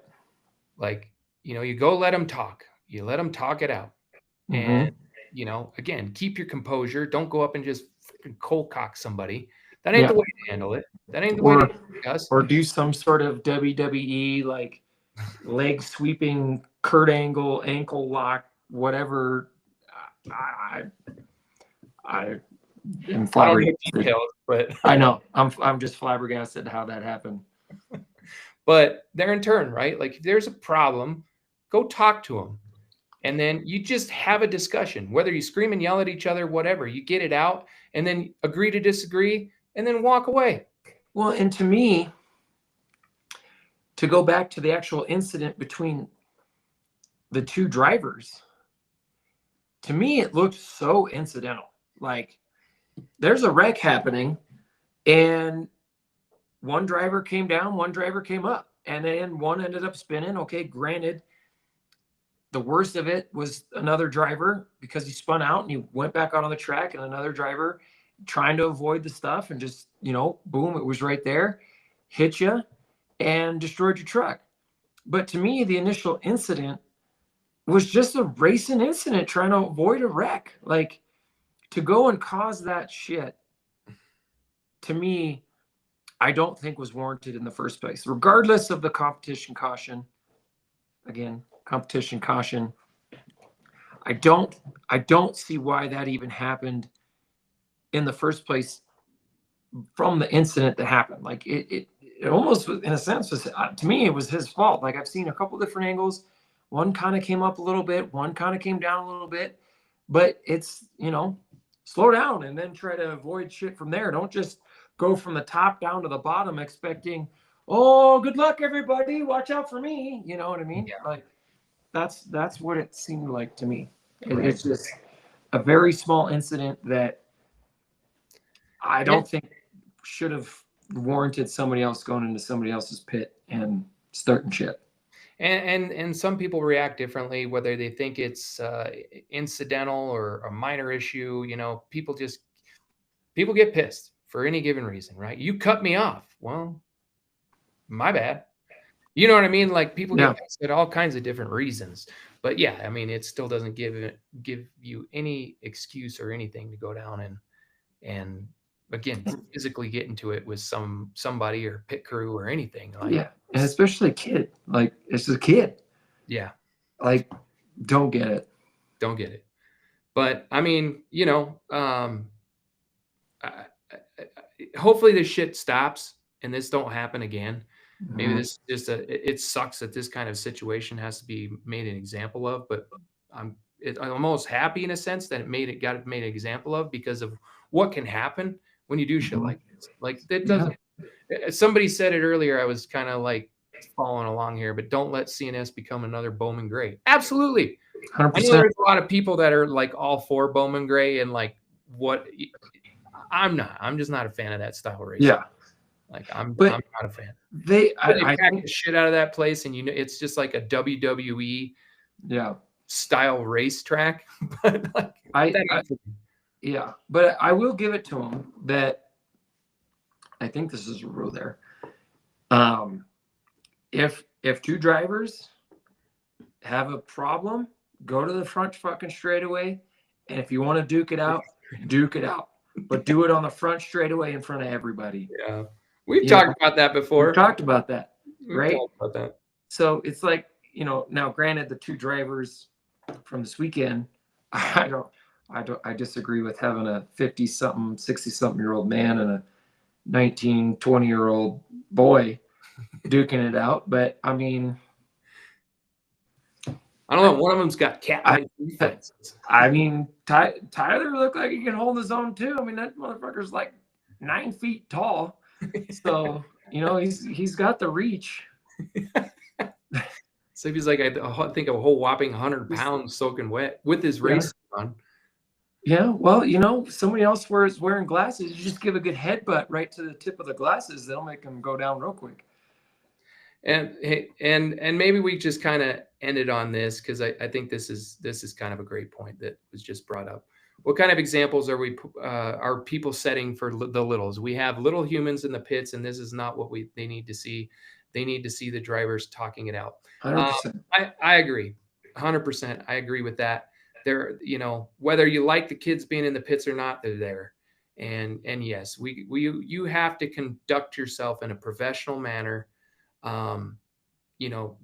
Like, you know, you go let him talk. You let him talk it out. And, you know, again, keep your composure. Don't go up and just freaking cold cock somebody. That ain't the way to handle it. That ain't the way to discuss. Or do some sort of WWE like leg sweeping Kurt Angle, ankle lock, whatever. I am I don't know flabbergasted. details, but I know. I'm just flabbergasted how that happened. but they're in turn, right? Like if there's a problem, go talk to them. And then you just have a discussion, whether you scream and yell at each other, whatever, you get it out and then agree to disagree and then walk away. Well, and to me, to go back to the actual incident between the two drivers, to me, it looked so incidental. Like there's a wreck happening and one driver came down, one driver came up, and then one ended up spinning. Okay, granted, the worst of it was another driver because he spun out and he went back out on the track, and another driver trying to avoid the stuff and just, boom, it was right there, hit you and destroyed your truck. But to me, the initial incident was just a racing incident trying to avoid a wreck. Like to go and cause that shit, to me, I don't think was warranted in the first place, regardless of the competition caution. Again, competition caution. I don't see why that even happened in the first place from the incident that happened. Like it almost, in a sense, was, to me, it was his fault. Like I've seen a couple different angles. One kind of came up a little bit, one kind of came down a little bit, but it's, slow down and then try to avoid shit from there. Don't just go from the top down to the bottom expecting, oh, good luck, everybody. Watch out for me. You know what I mean? Yeah. Like that's what it seemed like to me. It's just a very small incident that I don't think should have warranted somebody else going into somebody else's pit and starting shit. And some people react differently, whether they think it's incidental or a minor issue. People get pissed for any given reason, right? You cut me off. Well, my bad. You know what I mean? Like people get pissed at all kinds of different reasons. But yeah, I mean, it still doesn't give you any excuse or anything to go down and again physically get into it with somebody or pit crew or anything. Like, yeah, and especially a kid. Like it's a kid. Yeah. Like don't get it. Don't get it. But I mean, hopefully this shit stops and this don't happen again. Maybe this is just it sucks that this kind of situation has to be made an example of, but I'm almost happy in a sense that it got made an example of because of what can happen when you do shit like this. Like that doesn't, somebody said it earlier. I was kind of like following along here, but don't let CNS become another Bowman Gray. Absolutely. 100%. I know there's a lot of people that are like all for Bowman Gray and like what I'm not. I'm just not a fan of that style racing. Yeah. Like I'm not a fan. They pack the shit out of that place, and it's just like a WWE style racetrack. But like, but I will give it to them that I think this is a rule there. If two drivers have a problem, go to the front fucking straightaway, and if you want to duke it out, but do it on the front straightaway in front of everybody. Yeah. We've talked about that before. We've talked about that, right? Talked about that. So it's like, now granted the two drivers from this weekend, I disagree with having a 50-something, 60-something-year-old man and a 19, 20-year-old boy duking it out. But I mean, I don't know. One of them's got cat. I mean, Tyler looked like he can hold his own too. I mean, that motherfucker's like 9 feet tall. So, he's got the reach. So he's like, I think a whole whopping 100 pounds soaking wet with his race on. Yeah, well, somebody else wearing glasses. You just give a good headbutt right to the tip of the glasses. They'll make them go down real quick. And maybe we just kind of ended on this because I think this is kind of a great point that was just brought up. What kind of examples are people setting for the littles? We have little humans in the pits, and this is not what they need to see. They need to see the drivers talking it out. 100%. I agree, 100%. I agree with that. They're, whether you like the kids being in the pits or not, they're there. And yes, you have to conduct yourself in a professional manner.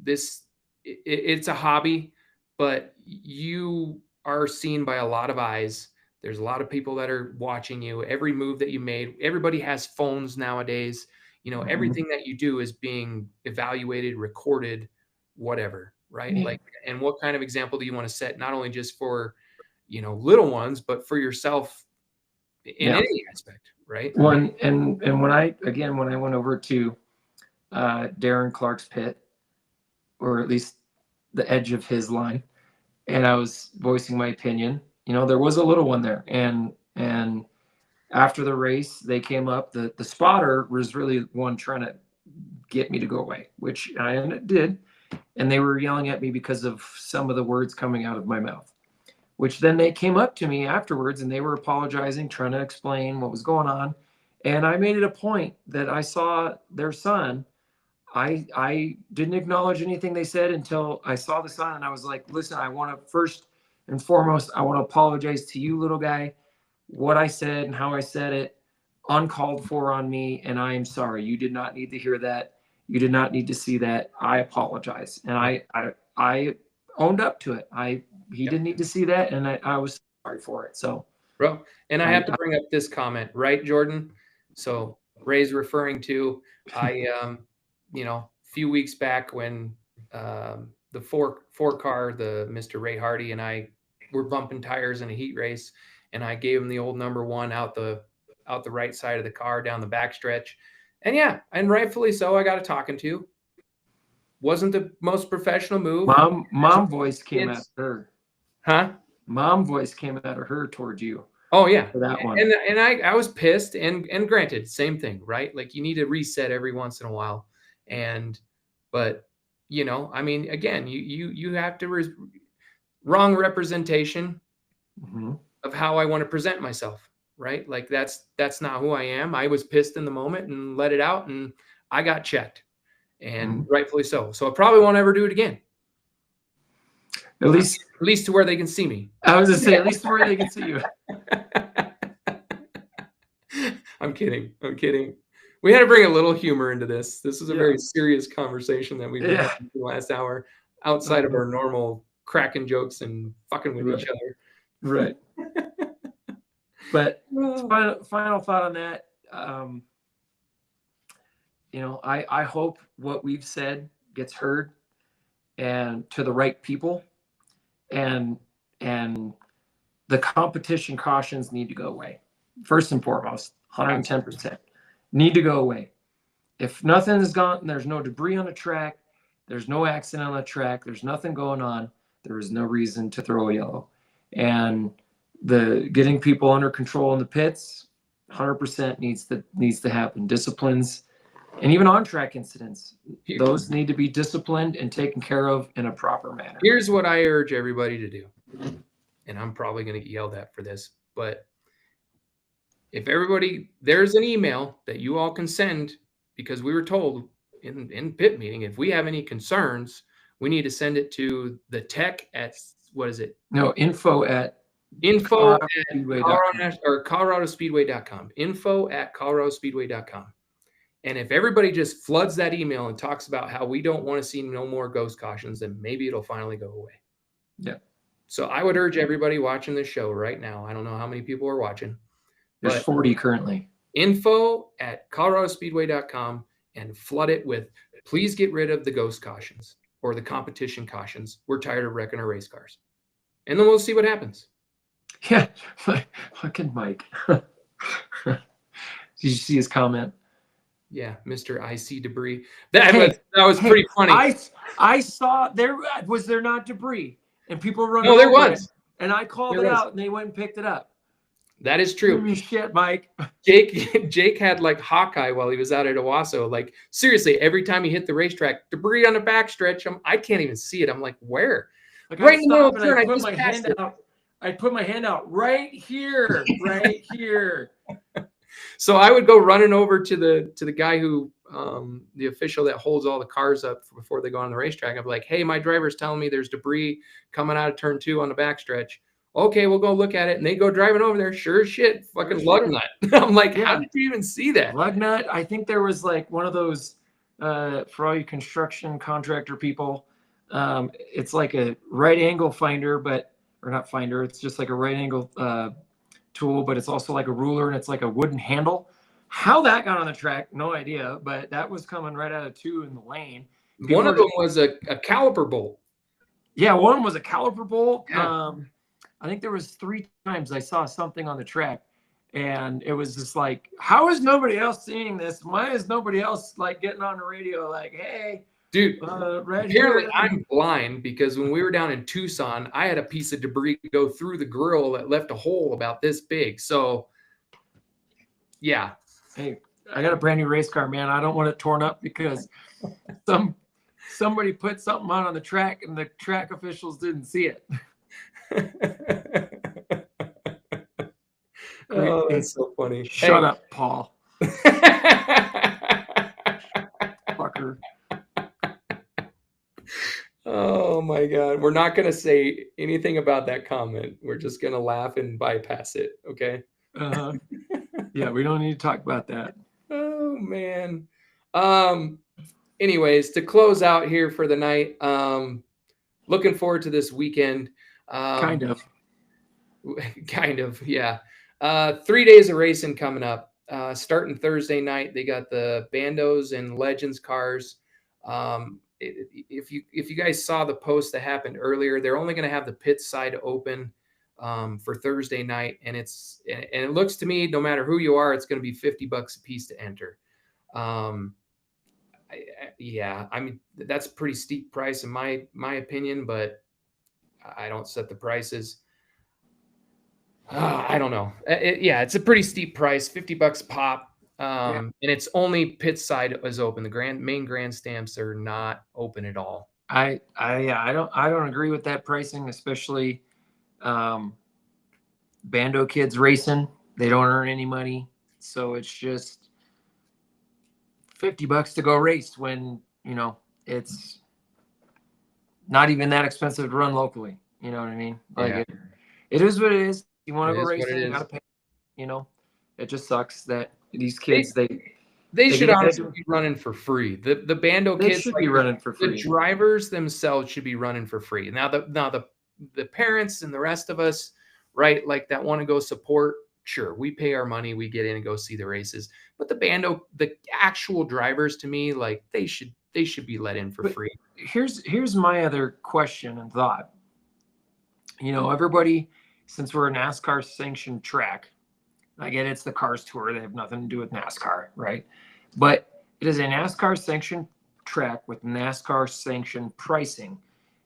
This it's a hobby, but you are seen by a lot of eyes. There's a lot of people that are watching you. Every move that you made, everybody has phones nowadays. Mhm. Everything that you do is being evaluated, recorded, whatever, right? Yeah. Like, and what kind of example do you want to set, not only just for, little ones, but for yourself in Yeah. any aspect, right? And when I went over to Darren Clark's pit, or at least the edge of his line, and I was voicing my opinion, there was a little one there, and after the race, they came up. The spotter was really one trying to get me to go away, which I did, and they were yelling at me because of some of the words coming out of my mouth. Which then they came up to me afterwards and they were apologizing, trying to explain what was going on. And I made it a point that I saw their son. I didn't acknowledge anything they said until I saw the son, and I was like, listen, I want to first and foremost, I want to apologize to you, little guy, what I said and how I said it, uncalled for on me, and I am sorry. You did not need to hear that. You did not need to see that. I apologize. And I owned up to it. He didn't need to see that, and I was sorry for it. So, bro, and I have to bring up this comment, right, Jordan? So Ray's referring to, a few weeks back when the four car, the Mr. Ray Hardy and I were bumping tires in a heat race, and I gave him the old number 1 out the right side of the car down the backstretch, and rightfully so. I got a talking to. Wasn't the most professional move. Mom voice came at her. Huh? Mom voice came out of her towards you. Oh yeah, for that one. And I was pissed. And granted, same thing, right? Like, you need to reset every once in a while. But I mean, again, you have to wrong representation of how I want to present myself, right? Like, that's not who I am. I was pissed in the moment and let it out, and I got checked, and rightfully so. So I probably won't ever do it again. At least to where they can see me. I was gonna say, at least to where they can see you. I'm kidding. We had to bring a little humor into this. This is a very serious conversation that we've been having for the last hour, outside of our normal cracking jokes and fucking with each other. Right. But final thought on that. I hope what we've said gets heard and to the right people, and the competition cautions need to go away. First and foremost, 110% need to go away. If nothing is gone, there's no debris on the track, there's no accident on the track, there's nothing going on, there is no reason to throw a yellow. And the getting people under control in the pits, 100% needs to happen. Disciplines, and even on-track incidents, those need to be disciplined and taken care of in a proper manner. Here's what I urge everybody to do, and I'm probably going to get yelled at for this, but if there's an email that you all can send, because we were told in pit meeting, if we have any concerns, we need to send it to the tech at, what is it? No, info at coloradospeedway.com. Info at coloradospeedway.com. And if everybody just floods that email and talks about how we don't want to see no more ghost cautions, then maybe it'll finally go away. Yeah. So I would urge everybody watching this show right now, I don't know how many people are watching. There's 40 currently. Info at coloradospeedway.com, and flood it with, please get rid of the ghost cautions or the competition cautions. We're tired of wrecking our race cars. And then we'll see what happens. Yeah. Fucking Mike. Did you see his comment? Yeah, Mr. I see debris. That was pretty funny. I saw there not debris, and people running. No, there was. And I called it out, and they went and picked it up. That is true. Give me shit, Mike. Jake had like Hawkeye while he was out at Owasso. Like, seriously, every time he hit the racetrack, debris on the backstretch. I can't even see it. I'm like, where? Like, right in the middle of I turn. put my hand out right here, right here. So I would go running over to the guy who, the official that holds all the cars up before they go on the racetrack. I'd be like, hey, my driver's telling me there's debris coming out of turn 2 on the backstretch. Okay, we'll go look at it. And they go driving over there. Sure as shit, fucking lug nut. I'm like, how did you even see that? Lug nut. I think there was like one of those, for all you construction contractor people, It's like a right angle finder, or not finder. It's just like a right angle tool, but it's also like a ruler, and it's like a wooden handle. How that got on the track, no idea, but that was coming right out of 2 in the lane. One of them was a caliper bolt. Yeah, one was a caliper bolt. Yeah. I think there was 3 times I saw something on the track, and it was just like, how is nobody else seeing this? Why is nobody else like getting on the radio like, hey, dude, right apparently here. I'm blind, because when we were down in Tucson, I had a piece of debris go through the grill that left a hole about this big. So yeah. Hey, I got a brand new race car, man. I don't want it torn up because somebody put something on the track and the track officials didn't see it. Oh, that's so funny. Shut up, Paul. Fucker. Oh my God. We're not going to say anything about that comment. We're just going to laugh and bypass it. Okay. Yeah, we don't need to talk about that. Oh man. Anyways, to close out here for the night, looking forward to this weekend. Kind of, yeah. 3 days of racing coming up. Starting Thursday night, they got the Bandos and Legends cars. If you guys saw the post that happened earlier, they're only going to have the pit side open for Thursday night, and it looks to me, no matter who you are, it's going to be $50 a piece to enter. Yeah, I mean, that's a pretty steep price in my opinion, but I don't set the prices. I don't know. Yeah, it's a pretty steep price, $50 a pop. And it's only pit side is open. The main grandstands are not open at all. I don't agree with that pricing, especially Bando kids racing. They don't earn any money, so it's just $50 to go race when it's not even that expensive to run locally. You know what I mean? Like it is what it is. You want to go racing, you gotta pay. It just sucks that these kids they should honestly be running for free. The Bando kids should be running for free. The drivers themselves should be running for free. Now the parents and the rest of us, right, like that want to go support, sure, we pay our money, we get in and go see the races. But the actual drivers, to me, like they should be let in for free. Here's my other question and thought. Everybody, since we're a NASCAR sanctioned track, I get it's the Cars Tour. They have nothing to do with NASCAR, right? But it is a NASCAR sanctioned track with NASCAR sanctioned pricing.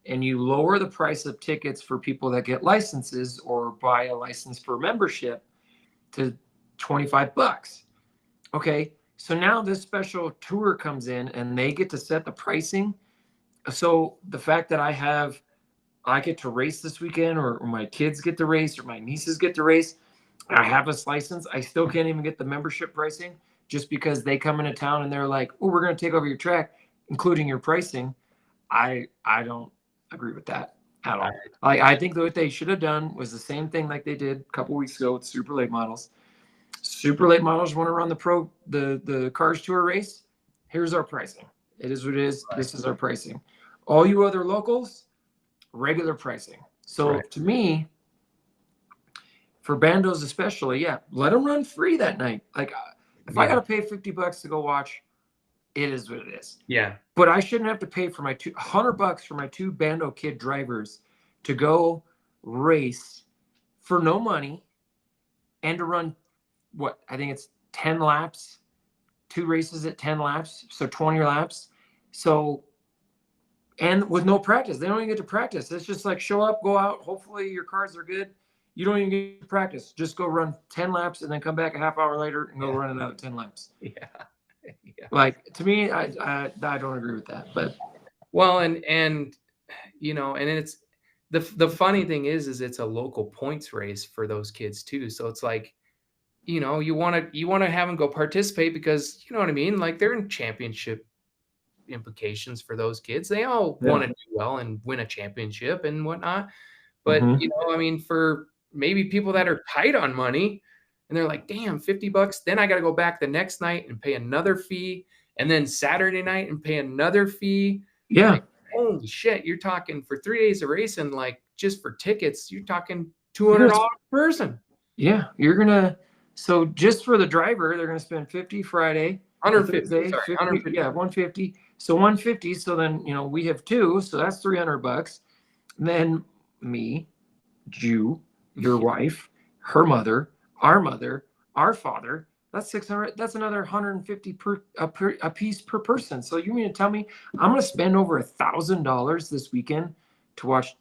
And you lower the price of tickets for people that get licenses or buy a license for membership to $25. Okay, so now this special tour comes in and they get to set the pricing. So the fact that I get to race this weekend, or my kids get to race, or my nieces get to race, I have this license, I still can't even get the membership pricing just because they come into town and they're like, oh, we're going to take over your track, including your pricing. I don't agree with that at all. I think that what they should have done was the same thing like they did a couple weeks ago with super late models. Super late models want to run the Cars Tour race. Here's our pricing. It is what it is. This is our pricing. All you other locals, regular pricing. So to me, for Bandos especially, let them run free that night. Like if I got to pay $50 to go watch, it is what it is. Yeah. But I shouldn't have to pay for my $100 for my 2 Bando kid drivers to go race for no money and to run I think it's 10 laps, 2 races at 10 laps, so 20 laps. So, and with no practice, they don't even get to practice. It's just like show up, go out. Hopefully your cars are good. You don't even get to practice. Just go run 10 laps and then come back a half hour later and go run another 10 laps. Yeah. Like to me, I don't agree with that. But well, and it's the funny thing is it's a local points race for those kids too. So it's like, you want to have them go participate because you know what I mean? Like they're in championship implications for those kids. They all want to do well and win a championship and whatnot. But I mean, for maybe people that are tight on money and they're like, damn, $50, then I got to go back the next night and pay another fee. And then Saturday night and pay another fee. Yeah. Like, holy shit, you're talking for 3 days of racing, like just for tickets, you're talking $200 per person. Yeah, you're gonna. So just for the driver, they're gonna spend 50 Friday, 150. Thursday, Sorry, 50, 150. yeah, 150. So 150. So then we have two, so that's $300. And then me, you, your wife, her mother, our father. That's 600. That's another 150 a piece per person. So you mean to tell me I'm gonna spend over $1,000 this weekend to watch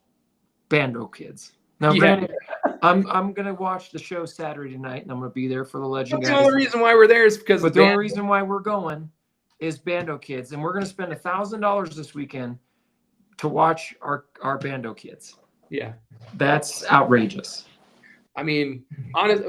Bando Kids? Now, Yeah. granted, I'm gonna watch the show Saturday night, and I'm gonna be there for the Legend That's the guys. only reason why we're there is because But the only reason why we're going is Bando Kids, and we're gonna spend $1,000 this weekend to watch our Bando Kids. Yeah. That's outrageous. I mean,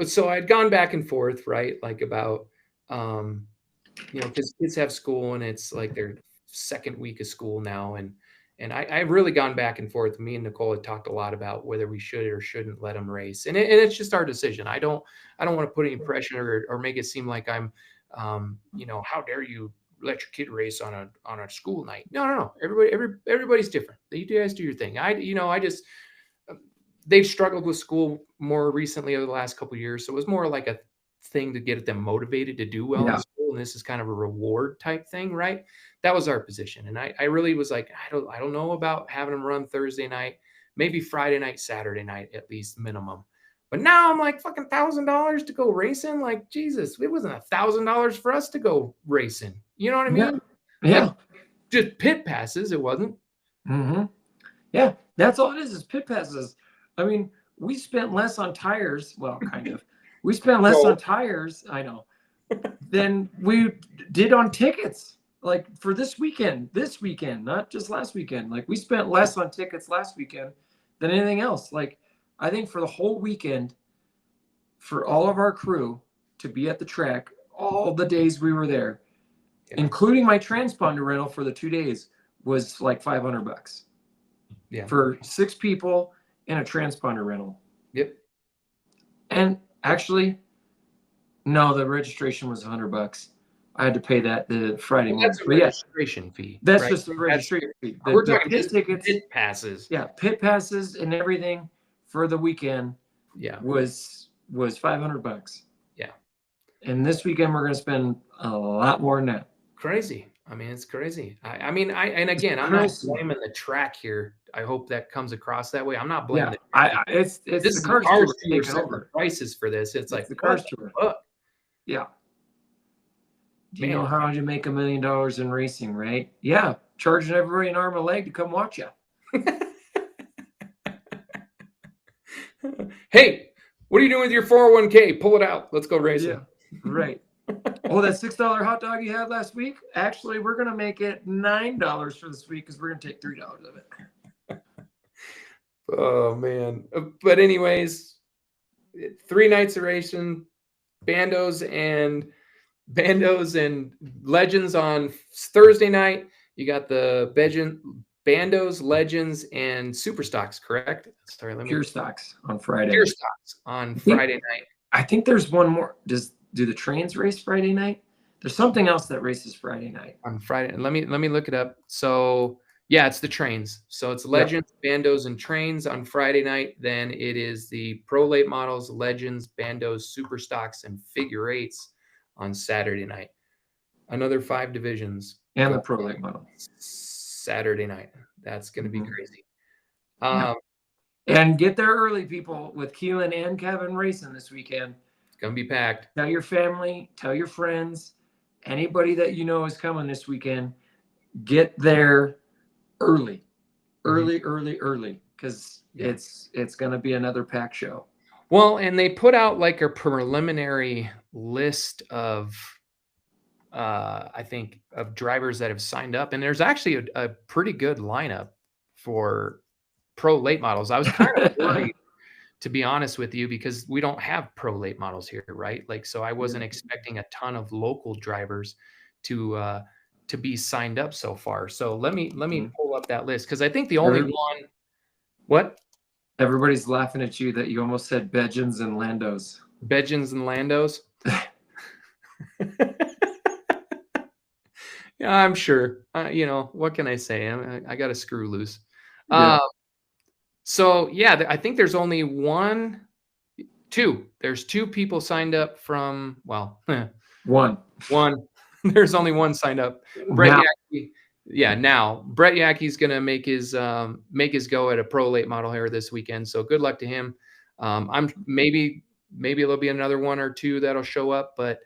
so I'd gone back and forth, right? Like about, because kids have school and it's like their second week of school now. And I've really gone back and forth. Me and Nicole had talked a lot about whether we should or shouldn't let them race. And it's just our decision. I don't want to put any pressure or make it seem like I'm, how dare you let your kid race on a school night? No. Everybody's different. You guys do your thing. They've struggled with school more recently over the last couple of years. So it was more like a thing to get them motivated to do well in school. And this is kind of a reward type thing, right? That was our position. And I really was like, I don't know about having them run Thursday night, maybe Friday night, Saturday night, at least minimum. But now I'm like fucking $1,000 to go racing. Like, Jesus, it wasn't $1,000 for us to go racing. You know what I mean? Yeah. Like, just pit passes. It wasn't. Mm-hmm. Yeah. That's all it is pit passes. I mean, we spent less on tires. Well, kind of. We spent less on tires, I know, than we did on tickets. Like for this weekend, not just last weekend. Like we spent less on tickets last weekend than anything else. Like I think for the whole weekend, for all of our crew to be at the track, all the days we were there, including my transponder rental for the 2 days, was like $500. Yeah. For 6 people and a transponder rental. Yep. And actually, no, the registration was $100. I had to pay that the Friday morning. That's a registration fee. That's right? just a registration fee. We're talking pit just tickets, pit passes. Yeah, pit passes and everything for the weekend. Yeah. Was $500. Yeah. And this weekend we're going to spend a lot more than that. Crazy. I mean, it's crazy. I'm not blaming the track here. I hope that comes across that way. I'm not blaming it. It's this is the cars tour taking setting over. the prices for this. It's like the cars tour. Yeah. Do you know how you make $1 million in racing, right? Yeah, charging everybody an arm and a leg to come watch you. Hey, what are you doing with your 401k? Pull it out. Let's go racing. Yeah, right. Oh, that $6 hot dog you had last week? Actually, we're going to make it $9 for this week because we're going to take $3 of it. Oh, man. But anyways, 3 nights of racing, bandos and legends on Thursday night. You got the bandos, legends, and super stocks, correct? Sorry, Pure stocks on Friday. Pure stocks on Friday night. I think there's one more. Do the trains race Friday night? There's something else that races Friday night. On Friday. Let me look it up. So yeah, it's the trains. So it's legends, bandos, and trains on Friday night. Then it is the pro late models, legends, bandos, super stocks, and figure eights on Saturday night. Another 5 divisions. And the pro late model. Saturday night. That's going to be crazy. And get there early, people, with Keelan and Kevin racing this weekend. It's going to be packed. Tell your family, tell your friends, anybody that you know is coming this weekend, get there early, because it's going to be another pack show. Well, and they put out like a preliminary list of, I think, of drivers that have signed up, and there's actually a pretty good lineup for pro late models. I was kind of worried, to be honest with you, because we don't have pro late models here, right? Like, so I wasn't expecting a ton of local drivers to be signed up so far. So let me pull up that list, because I think the only one. What? Everybody's laughing at you that you almost said Bedgens and Landos. Bedgens and Landos. Yeah, I'm sure. You know, what can I say? I got a screw loose. Yeah. So yeah, I think there's only two. There's two people signed up from, well, One. one. There's only one signed up. Brett Now. Yackey. Yeah, now Brett Yackey's gonna make his go at a pro late model here this weekend. So good luck to him. I'm maybe there'll be another one or two that'll show up, but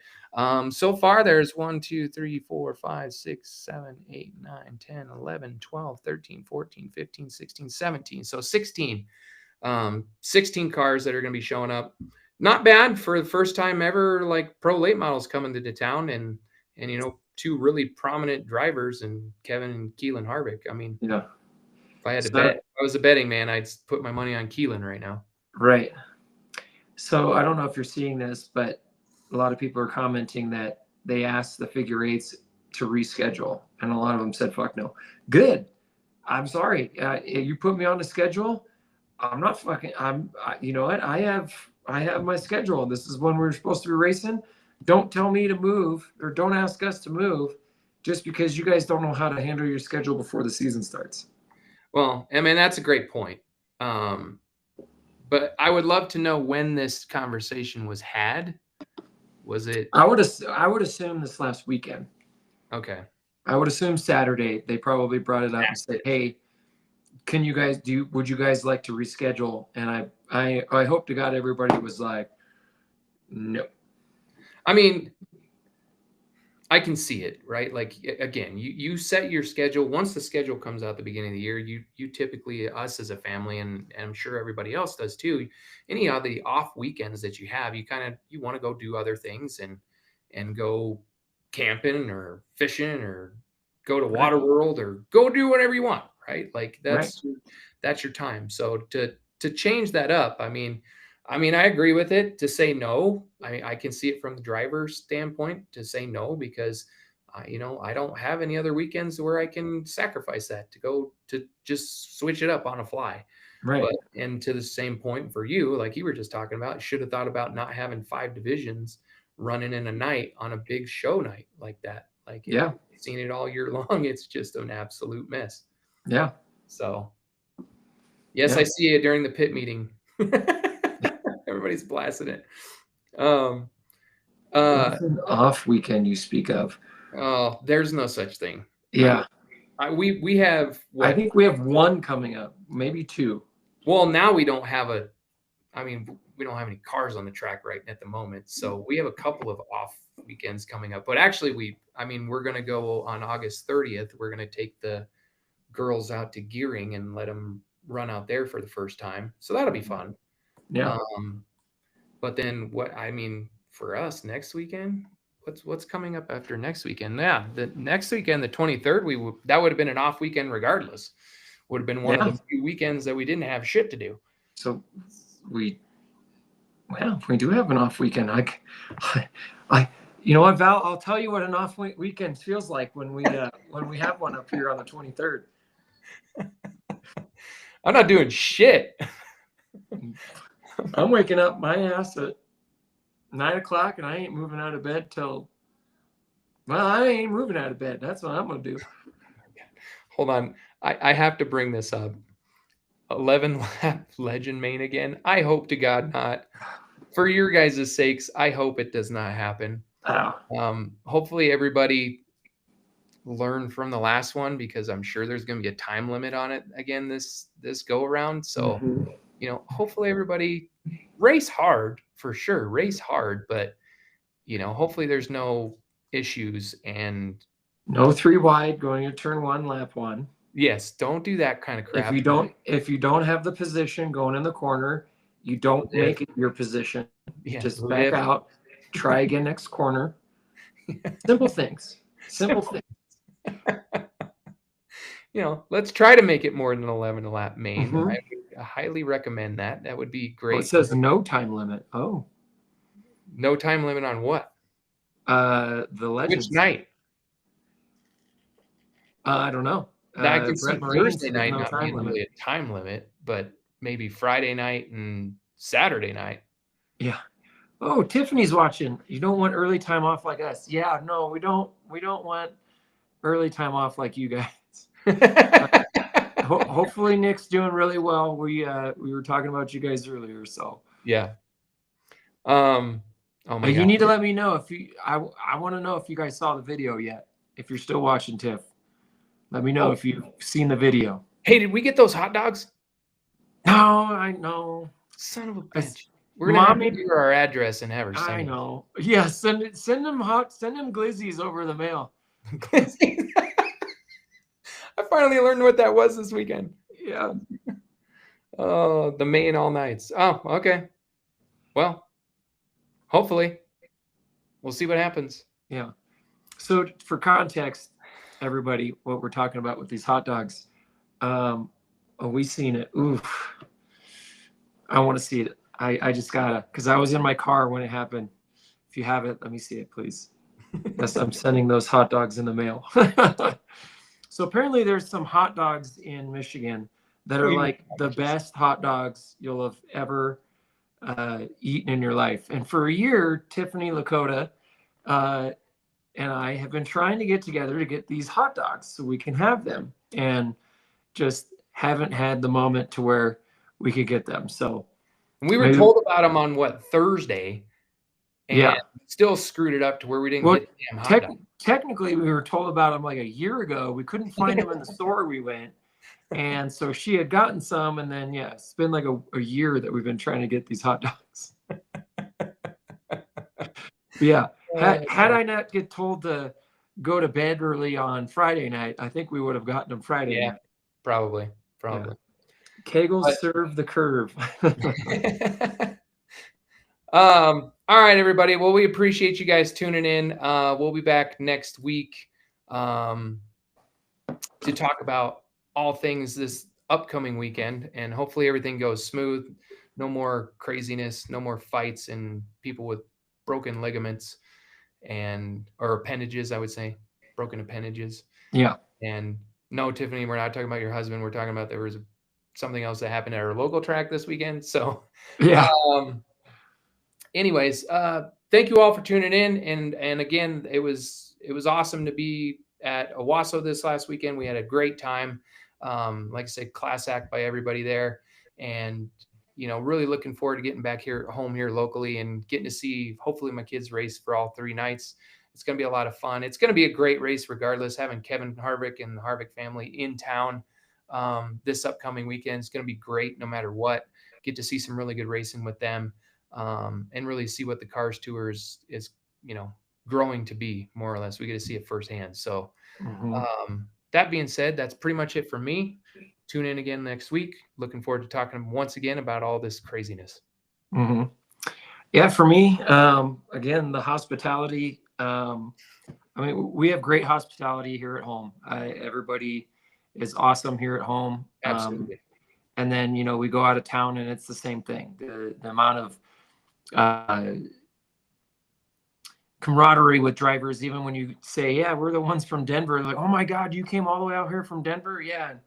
so far there's 1, 2, 3, 4, 5, 6, 7, 8, 9, 10, 11, 12, 13, 14, 15, 16, 17. So 16. 16 cars that are going to be showing up. Not bad for the first time ever, like pro late models coming to town, and you know, two really prominent drivers, and Kevin and Keelan Harvick. I mean, Yeah. if I had to So- bet, if I was a betting man, I'd put my money on Keelan right now. Right. So I don't know if you're seeing this, but a lot of people are commenting that they asked the figure eights to reschedule, and a lot of them said, "Fuck no." Good. I'm sorry. You put me on the schedule. I'm not fucking. You know what? I have my schedule. This is when we're supposed to be racing. Don't tell me to move, or don't ask us to move, just because you guys don't know how to handle your schedule before the season starts. Well, I mean, that's a great point. But I would love to know when this conversation was had. Was it? I would assume this last weekend. Okay. I would assume Saturday. They probably brought it up and said, "Hey, can you guys would you guys like to reschedule?" And I hope to God everybody was like, "No." I mean, I can see it, right? Like, again, you set your schedule. Once the schedule comes out at the beginning of the year, you typically, us as a family, and I'm sure everybody else does too, any of the off weekends that you have, you want to go do other things and go camping or fishing or go to Water World or go do whatever you want, right? Like that's your time. So to change that up, I mean, I agree with it. To say no, I can see it from the driver's standpoint to say no, because you know, I don't have any other weekends where I can sacrifice that to go to just switch it up on a fly. Right. But, and to the same point for you, like you were just talking about, should have thought about not having 5 divisions running in a night on a big show night like that. Like, Yeah. you've seen it all year long. It's just an absolute mess. Yeah. So, yes, Yeah. I see it during the pit meeting. Everybody's blasting it. What's an off weekend you speak of? Oh, there's no such thing. Yeah. We have what? I think we have one coming up, maybe two. Well, now we don't have we don't have any cars on the track right at the moment. So we have a couple of off weekends coming up. But actually we're going to go on August 30th. We're going to take the girls out to Gearing and let them run out there for the first time. So that'll be fun. Yeah. But then for us next weekend, what's coming up after next weekend? Yeah, the next weekend, the 23rd, that would have been an off weekend regardless. Would have been one of the few weekends that we didn't have shit to do. So we do have an off weekend. You know what, Val? I'll tell you what an off weekend feels like when we have one up here on the 23rd. I'm not doing shit. I'm waking up my ass at 9 o'clock, and I ain't moving out of bed till. Well, I ain't moving out of bed. That's what I'm gonna do. Hold on, I have to bring this up. 11 lap legend main again. I hope to God not. For your guys' sakes, I hope it does not happen. Hopefully everybody learned from the last one, because I'm sure there's going to be a time limit on it again this go around. So, you know, hopefully everybody race hard, for sure. Race hard, but you know, hopefully there's no issues and no 3 wide going to turn 1, lap 1. Yes, don't do that kind of crap. If you don't have the position going in the corner, you don't make it your position. Just back out, try again next corner. Simple things. Simple things. You know, let's try to make it more than 11 lap main. I would highly recommend that. That would be great. It says no time limit. Oh. No time limit on what? The Legends. Which night? I don't know. I could see Thursday night not being really a time limit, but maybe Friday night and Saturday night. Yeah. Oh, Tiffany's watching. You don't want early time off like us. Yeah, no, we don't want early time off like you guys. Hopefully Nick's doing really well. We were talking about you guys earlier, so Yeah. Oh my you God. need to let me know if you. I want to know if you guys saw the video yet. If you're still watching, Tiff, let me know if you've seen the video. Hey, did we get those hot dogs? No, I know. Son of a bitch. We're gonna have to give her our address and have her send I it. know. Yeah, send them glizzies over the mail. I finally learned what that was this weekend. Yeah. Oh, the Maine all nights. Oh, okay. Well, hopefully we'll see what happens. Yeah. So for context, everybody, what we're talking about with these hot dogs, we seen it. Oof. I want to see it. I just gotta, because I was in my car when it happened. If you have it, let me see it, please. Yes, I'm sending those hot dogs in the mail. So apparently there's some hot dogs in Michigan that are like the best hot dogs you'll have ever eaten in your life. And for a year, Tiffany Lakota and I have been trying to get together to get these hot dogs so we can have them, and just haven't had the moment to where we could get them. So we were told about them on what, Thursday? And yeah, still screwed it up to where we didn't get the damn hot dog. Technically, we were told about them like a year ago. We couldn't find them in the store we went. And so she had gotten some. And then, yeah, it's been like a year that we've been trying to get these hot dogs. Yeah. Had I not get told to go to bed early on Friday night, I think we would have gotten them Friday night. Probably. Yeah. Kegels serve the curve. All right, everybody. Well, we appreciate you guys tuning in. We'll be back next week to talk about all things this upcoming weekend, and hopefully everything goes smooth. No more craziness, no more fights and people with broken ligaments or appendages, I would say, broken appendages. Yeah. And no, Tiffany, we're not talking about your husband. We're talking about there was something else that happened at our local track this weekend. So yeah. Anyways, thank you all for tuning in. And again, it was awesome to be at Owasso this last weekend. We had a great time. Like I said, class act by everybody there. And, really looking forward to getting back home here locally and getting to see, hopefully, my kids race for all 3 nights. It's going to be a lot of fun. It's going to be a great race regardless, having Kevin Harvick and the Harvick family in town this upcoming weekend. It's going to be great no matter what. Get to see some really good racing with them. And really see what the Cars Tour is growing to be, more or less. We get to see it firsthand. So that being said, that's pretty much it for me. Tune in again next week. Looking forward to talking once again about all this craziness. Yeah, for me, again, the hospitality. We have great hospitality here at home. Everybody is awesome here at home. Absolutely. And then, we go out of town and it's the same thing. The amount of camaraderie with drivers, even when you say, yeah, we're the ones from Denver, like, oh my God, you came all the way out here from Denver. Yeah. And,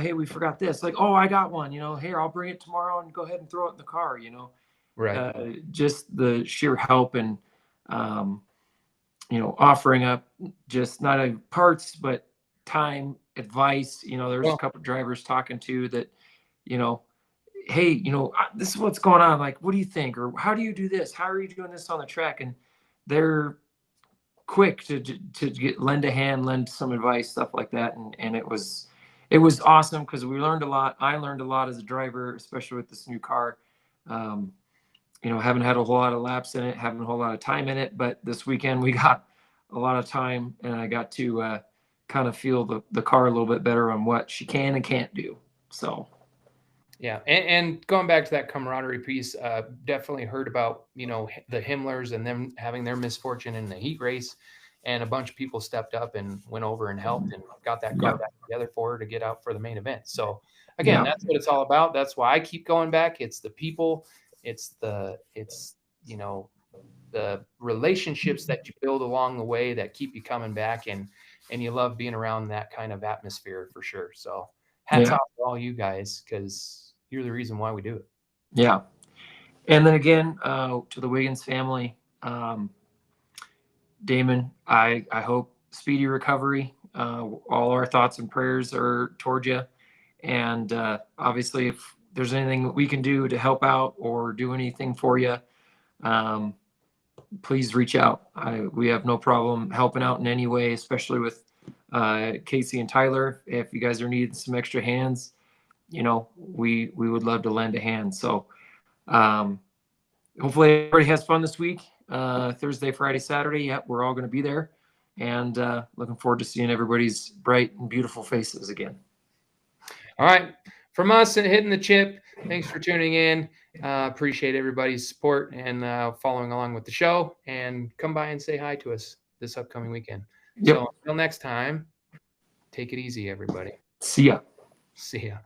hey, we forgot this, like, oh, I got one, here, I'll bring it tomorrow and go ahead and throw it in the car, Right. Just the sheer help and, offering up just not only parts, but time, advice. There's a couple of drivers talking to that, hey, this is what's going on. Like, what do you think? Or how do you do this? How are you doing this on the track? And they're quick to lend a hand, lend some advice, stuff like that. And it was awesome because we learned a lot. I learned a lot as a driver, especially with this new car. Haven't had a whole lot of laps in it, haven't a whole lot of time in it, but this weekend we got a lot of time and I got to kind of feel the car a little bit better on what she can and can't do. So. Yeah. And going back to that camaraderie piece, definitely heard about, the Himmlers and them having their misfortune in the heat race, and a bunch of people stepped up and went over and helped and got that car back together for her to get out for the main event. So again, that's what it's all about. That's why I keep going back. It's the people, it's the relationships that you build along the way that keep you coming back, and you love being around that kind of atmosphere for sure. So hats off to all you guys, because you're the reason why we do it. Yeah. And then again, to the Wiggins family, Damon, I hope speedy recovery. All our thoughts and prayers are toward you. And obviously, if there's anything we can do to help out or do anything for you, please reach out. We have no problem helping out in any way, especially with Casey and Tyler. If you guys are needing some extra hands, we would love to lend a hand. So hopefully everybody has fun this week. Thursday, Friday, Saturday. Yep, we're all going to be there. And looking forward to seeing everybody's bright and beautiful faces again. All right. From us at Hitting the Chip, thanks for tuning in. Appreciate everybody's support and following along with the show. And come by and say hi to us this upcoming weekend. Yep. So until next time, take it easy, everybody. See ya. See ya.